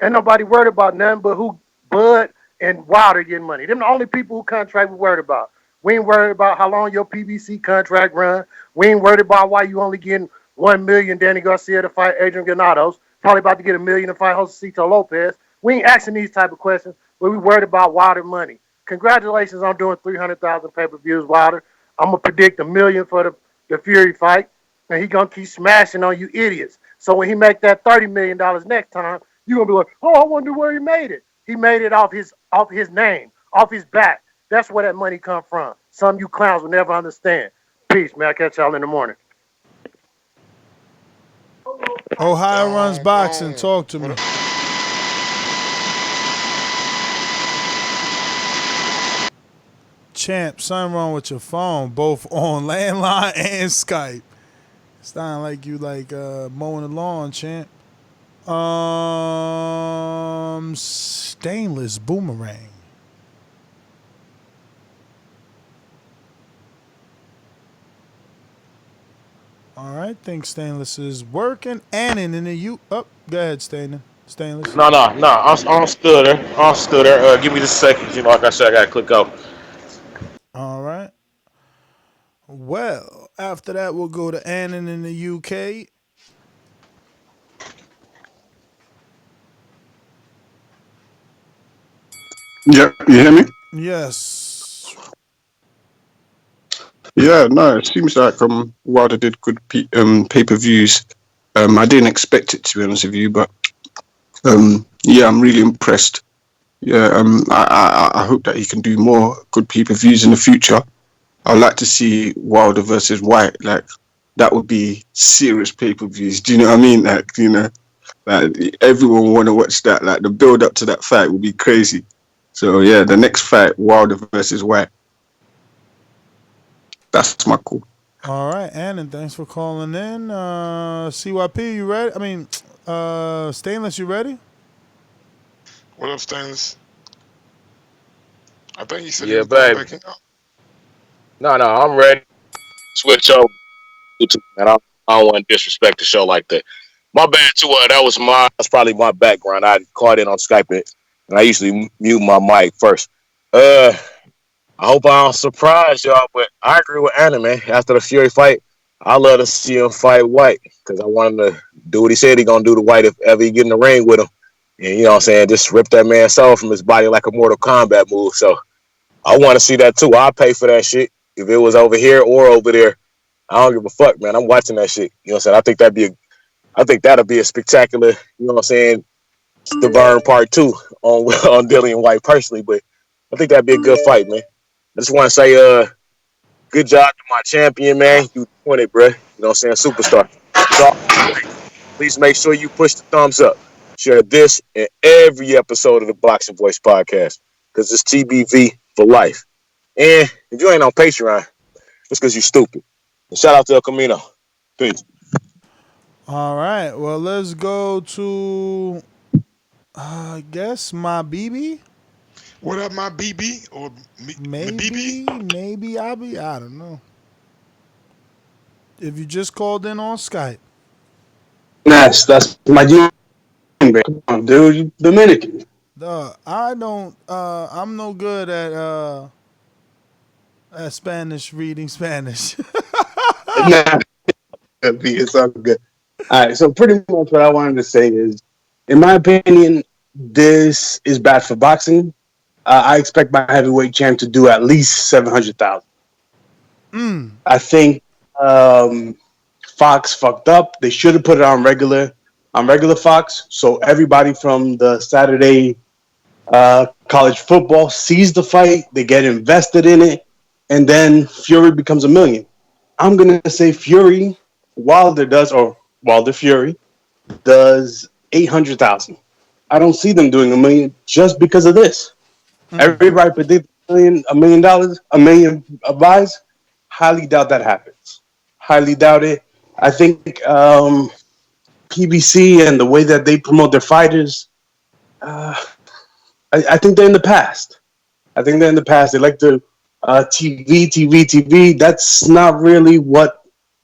Ain't nobody worried about nothing but who Bud and Wilder getting money. Them the only people who contract we worried about. We ain't worried about how long your PBC contract run. We ain't worried about why you only getting $1 million Danny Garcia to fight Adrian Granados. Probably about to get $1 million to fight Josecito Lopez. We ain't asking these type of questions, but we worried about Wilder money. Congratulations on doing 300,000 pay-per-views, Wilder. I'm going to predict $1 million for the Fury fight, and he going to keep smashing on you idiots. So when he make that $30 million next time, you're going to be like, oh, I wonder where he made it. He made it off his name, off his back. That's where that money come from. Some of you clowns will never understand. Peace, man. I'll catch y'all in the morning. Ohio runs boxing. Talk to me. Champ, something wrong with your phone, both on landline and Skype. It's not like you mowing the lawn, Champ. Stainless boomerang. All right, think Stainless is working. Annan in the U. Go ahead, Stainless. No. I'm still there. Give me the seconds. Like I said, I gotta click out. All right. Well, after that, we'll go to Annan in the UK. Yeah, you hear me? Yes. Yeah, no, it seems like Wilder did good pay-per-views. I didn't expect it, to be honest with you, but Yeah, I'm really impressed. Yeah, I hope that he can do more good pay-per-views in the future. I'd like to see Wilder versus White. Like that would be serious pay-per-views. Do you know what I mean? Like everyone want to watch that. Like the build up to that fight would be crazy. So yeah, the next fight, Wilder versus White. That's my call. All right, Annan, thanks for calling in. CYP, you ready? I mean, Stainless, you ready? What up, Stainless? I think he said he Yeah, was going baby. back in. No, I'm ready. Switch over to man. I don't want to disrespect the show like that. My bad too. That's probably my background. I called in on Skype it, and I usually mute my mic first. Uh, I hope I don't surprise y'all, but I agree with Anna, man. After the Fury fight, I love to see him fight White because I want him to do what he said he gonna do to White if ever he get in the ring with him. And you know what I'm saying, just rip that man's soul from his body like a Mortal Kombat move. So I want to see that too. I'll pay for that shit if it was over here or over there. I don't give a fuck, man. I'm watching that shit. You know what I'm saying? I think that'll be a spectacular, you know what I'm saying, the burn part two on on Dillian White personally, but I think that'd be a good fight, man. I just want to say, good job to my champion, man. You won it, bro. You know what I'm saying? Superstar. So, please make sure you push the thumbs up. Share this and every episode of the Boxing Voice podcast because it's TBV for life. And if you ain't on Patreon, it's because you stupid. And shout out to El Camino. Peace. All right, well, let's go to, I guess, my BB. What up, my BB or BB? Maybe I'll be, I don't know. If you just called in on Skype. That's my game, bro. Come on, dude. You Dominican. I don't, I'm no good at Spanish, reading Spanish. Nah, it's all good. All right. So pretty much what I wanted to say is, in my opinion, this is bad for boxing. I expect my heavyweight champ to do at least 700,000. I think Fox fucked up. They should have put it on regular Fox, so everybody from the Saturday college football sees the fight. They get invested in it, and then Fury becomes a million. I'm gonna say Wilder Fury does 800,000. I don't see them doing a million just because of this. Everybody predicts $1 million, a million buys. Highly doubt that happens. Highly doubt it. I think PBC and the way that they promote their fighters, I think they're in the past. I think they're in the past. They like to TV. That's not really what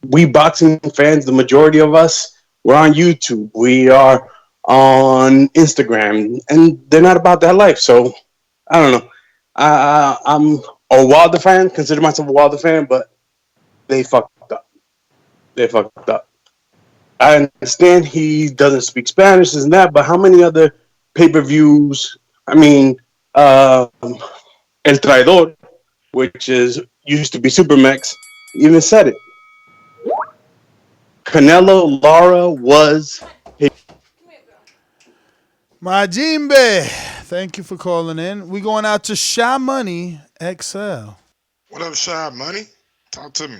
we boxing fans, the majority of us, we're on YouTube. We are on Instagram, and they're not about that life. So I don't know. I'm a Wilder fan. Consider myself a Wilder fan, but they fucked up. They fucked up. I understand he doesn't speak Spanish, and that, but how many other pay-per-views? I mean, El Traidor, which is used to be Supermax, even said it. Canelo Lara was Majimbe, thank you for calling in. We going out to Shy Money XL. What up, Shy Money? Talk to me.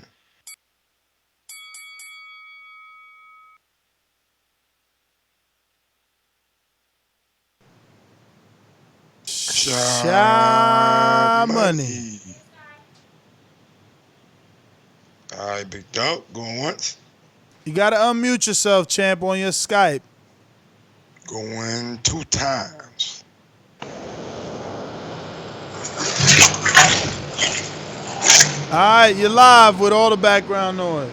Shy Money. All right, big dog. Going once. You got to unmute yourself, champ, on your Skype. Going 2 times. All right, you're live with all the background noise.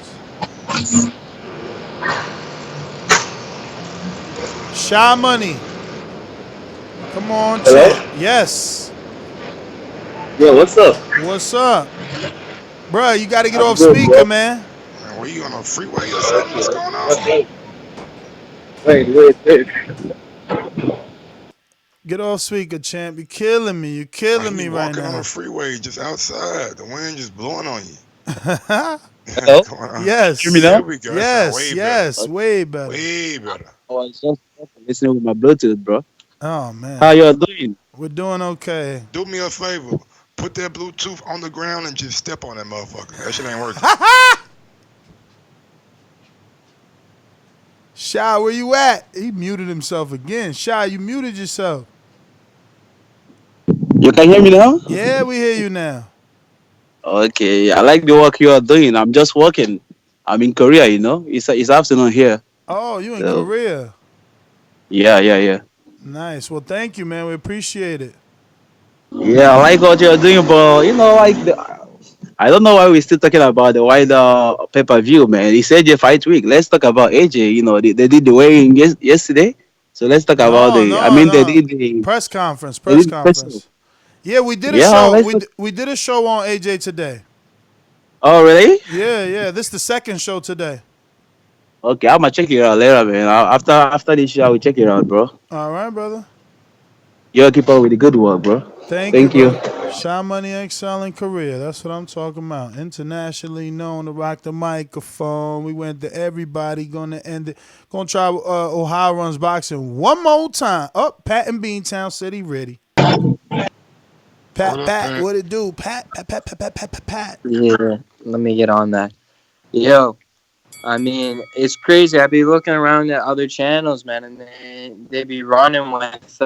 Shy Money. Come on, Hello? champ. Yes. Yo, what's up? What's up? Bruh, you got to get I'm off good, speaker, bro. man. Man, were you on a freeway or something? What's going on? Wait. Get off speaker, champ. You're killing me. You're killing me right Walking on now. the freeway, just outside. The wind just blowing on you. Yes. Hear me now? There we go. Yes, Way yes, better. way better. Way better. Is listening with my Bluetooth, bro. Oh How man, y'all doing? we're doing okay. Do me a favor. Put that Bluetooth on the ground and just step on that motherfucker. That shit ain't working. Shy, where you at? He muted himself again. Shy, you muted yourself. You can hear me now? Yeah, we hear you now. Okay, I like the work you are doing. I'm just working. I'm in Korea, you know. It's afternoon here. Oh, you in So Korea? yeah. Nice. Well, thank you, man. We appreciate it. Yeah, I like what you're doing, but you know, I don't know why we're still talking about the wider pay-per-view, man. It's AJ Fight Week. Let's talk about AJ. You know, they did the weigh-in yesterday, so let's talk about No, the. I no, mean, no. Press conference. they Press did the special. conference. Yeah, we did a Yeah, show. let's. We did a show on AJ today. Oh, really? Yeah. This is the second show today. Okay, I'm gonna check it out later, man. After this show, I will check it out, bro. All right, brother. You keep up with the good work, bro. Thank you, Thank you. brother. Shy Money XL in Korea. That's what I'm talking about. Internationally known to rock the microphone. We went to everybody. Gonna end it. Gonna try Ohio Runs Boxing one more time. Up, Pat in Beantown City ready. What Pat, up, Pat, Pat? what it do? Pat. Yeah, let me get on that. Yo, I mean, it's crazy. I be looking around at other channels, man, and they be running with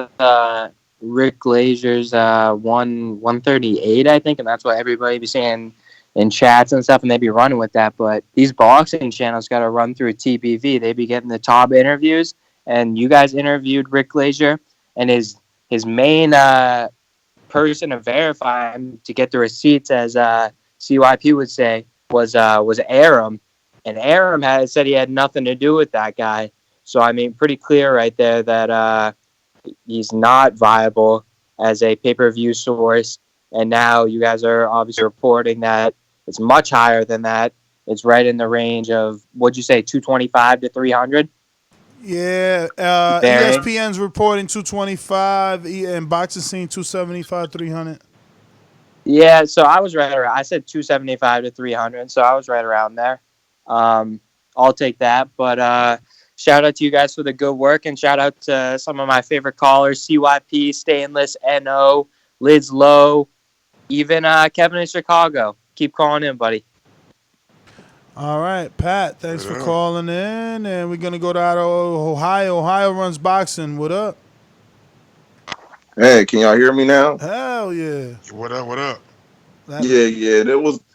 Rick Glazer's 138, I think, and that's what everybody be saying in chats and stuff, and they be running with that. But these boxing channels got to run through TPV. They be getting the top interviews, and you guys interviewed Rick Glazer, and his main person to verify him to get the receipts, as CYP would say, was Aram, and Aram had said he had nothing to do with that guy. So I mean, pretty clear right there that he's not viable as a pay-per-view source. And now you guys are obviously reporting that it's much higher than that. It's right in the range of, what'd you say, 225 to 300? Yeah, Varying. ESPN's reporting 225, and Boxing Scene 275, 300. Yeah, so I was right around. I said 275 to 300, so I was right around there. I'll take that. But shout out to you guys for the good work, and shout out to some of my favorite callers: CYP, Stainless, NO, Lids Low, even Kevin in Chicago. Keep calling in, buddy. All right, Pat, thanks for calling in, and we're gonna go to Ohio. Ohio Runs Boxing. What up? Hey, can y'all hear me now? Hell yeah. What up? What up? Yeah.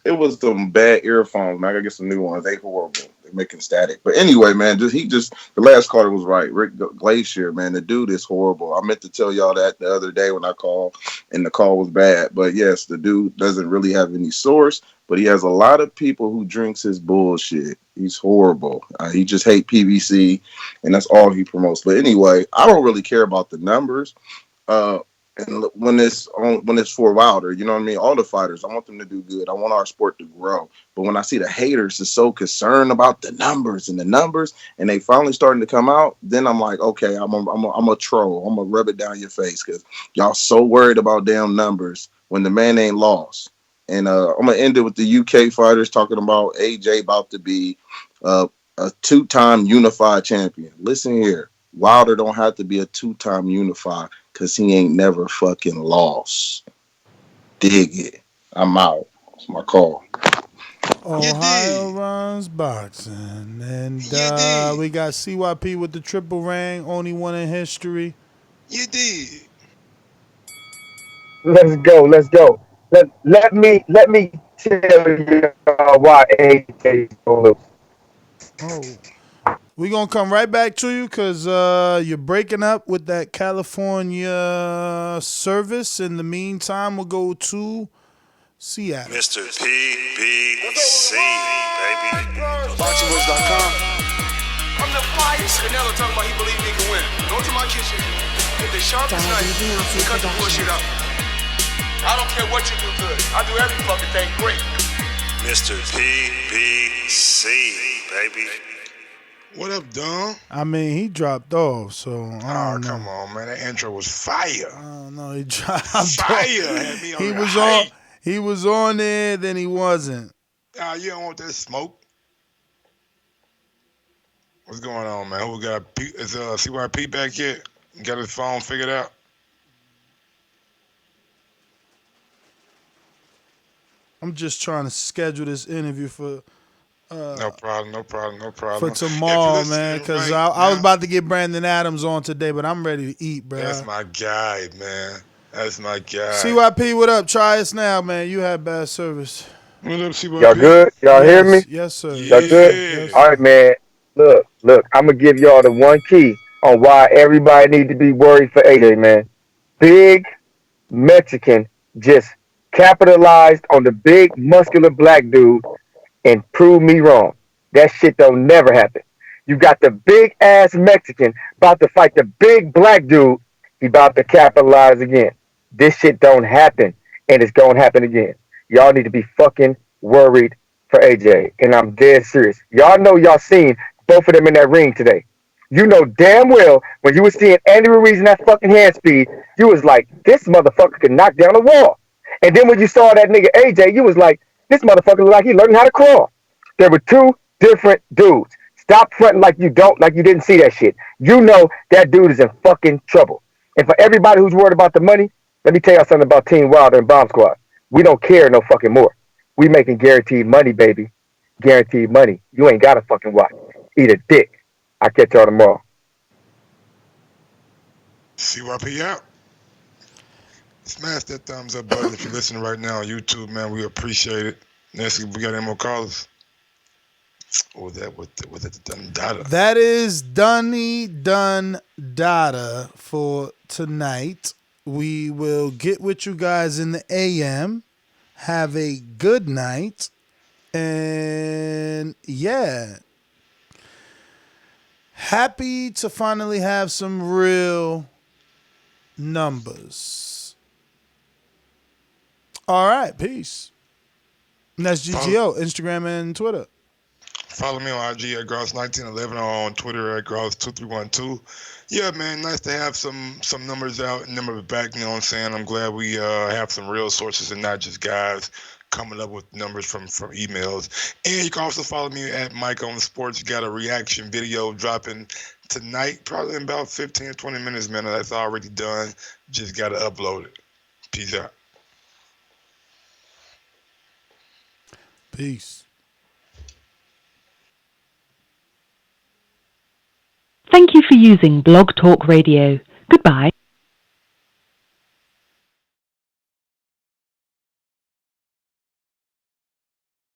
It was some bad earphones, man. I gotta get some new ones. They horrible. They're making static. But anyway, man, the last caller was right. Rick Glacier, man, the dude is horrible. I meant to tell y'all that the other day when I called, and the call was bad. But yes, the dude doesn't really have any source, but he has a lot of people who drinks his bullshit. He's horrible. He just hate PVC, and that's all he promotes. But anyway, I don't really care about the numbers. And when it's for Wilder, you know what I mean? All the fighters, I want them to do good. I want our sport to grow. But when I see the haters is so concerned about the numbers, and they finally starting to come out, then I'm like, okay, I'm a troll. I'm gonna rub it down your face because y'all so worried about damn numbers when the man ain't lost. And I'm gonna end it with the UK fighters talking about AJ about to be a two-time unified champion. Listen here, Wilder don't have to be a two-time unified, because he ain't never fucking lost. Dig it. I'm out. That's my call. Ohio Runs Boxing. And we got CYP with the triple ring, only one in history. You did. Let's go. Let me tell you why AJ so loose. Oh. We're going to come right back to you because you're breaking up with that California service. In the meantime, we'll go to Seattle. Mr. PPC, baby. BoxingVoice.com. I'm the flyest. Canelo talking about he believe he can win. Go to my kitchen. Get the sharpest knife and cut the bullshit out. I don't care what you do good. I do every fucking thing great. Mr. PPC, baby. What up, Don? I mean, he dropped off, so I don't know. Come on, man. That intro was fire. I don't know. He dropped fire. off. Had me on He the was hype. on. He was on there, then he wasn't. You don't want that smoke. What's going on, man? Who got is CYP back yet? Got his phone figured out? I'm just trying to schedule this interview for No problem, no problem, no for problem. Yeah, if you're tomorrow, man. listening Because right I was now, about to get Brandon Adams on today, but I'm ready to eat, bro. that's my guy, man. That's my guy. CYP, what up? Try us now, man. You had bad service. What up, Y'all CYP? good? Y'all hear me? Yes, yes, sir. Y'all Yes, sir. good? Yeah. Yes, All sir. right, man. Look. I'm gonna give y'all the one key on why everybody need to be worried for AJ, man. Big Mexican just capitalized on the big muscular black dude and proved me wrong. That shit don't never happen. You got the big ass Mexican about to fight the big black dude. He about to capitalize again. This shit don't happen, and it's gonna happen again. Y'all need to be fucking worried for AJ, and I'm dead serious. Y'all know y'all seen both of them in that ring today. You know damn well when you was seeing Andy Ruiz in that fucking hand speed, you was like, this motherfucker could knock down a wall. And then when you saw that nigga AJ, you was like, this motherfucker look like he learning how to crawl. There were two different dudes. Stop fronting like you didn't see that shit. You know that dude is in fucking trouble. And for everybody who's worried about the money, let me tell y'all something about Team Wilder and Bomb Squad. We don't care no fucking more. We making guaranteed money, baby. Guaranteed money. You ain't got to fucking watch. Eat a dick. I'll catch y'all tomorrow. CYP out. Smash that thumbs up button if you're listening right now on YouTube, man. We appreciate it. Nancy, we got any more callers? Or was that the done data? That is Dunny Dun Data for tonight. We will get with you guys in the AM. Have a good night. And yeah. Happy to finally have some real numbers. All right, peace. And that's GTO, Instagram and Twitter. Follow me on IG at Gross1911 or on Twitter at Gross2312. Yeah, man, nice to have some numbers out and numbers back, you know what I'm saying? I'm glad we have some real sources and not just guys coming up with numbers from emails. And you can also follow me at Mike on Sports. Got a reaction video dropping tonight, probably in about 15 or 20 minutes, man. That's already done. Just got to upload it. Peace out. Peace. Thank you for using Blog Talk Radio. Goodbye.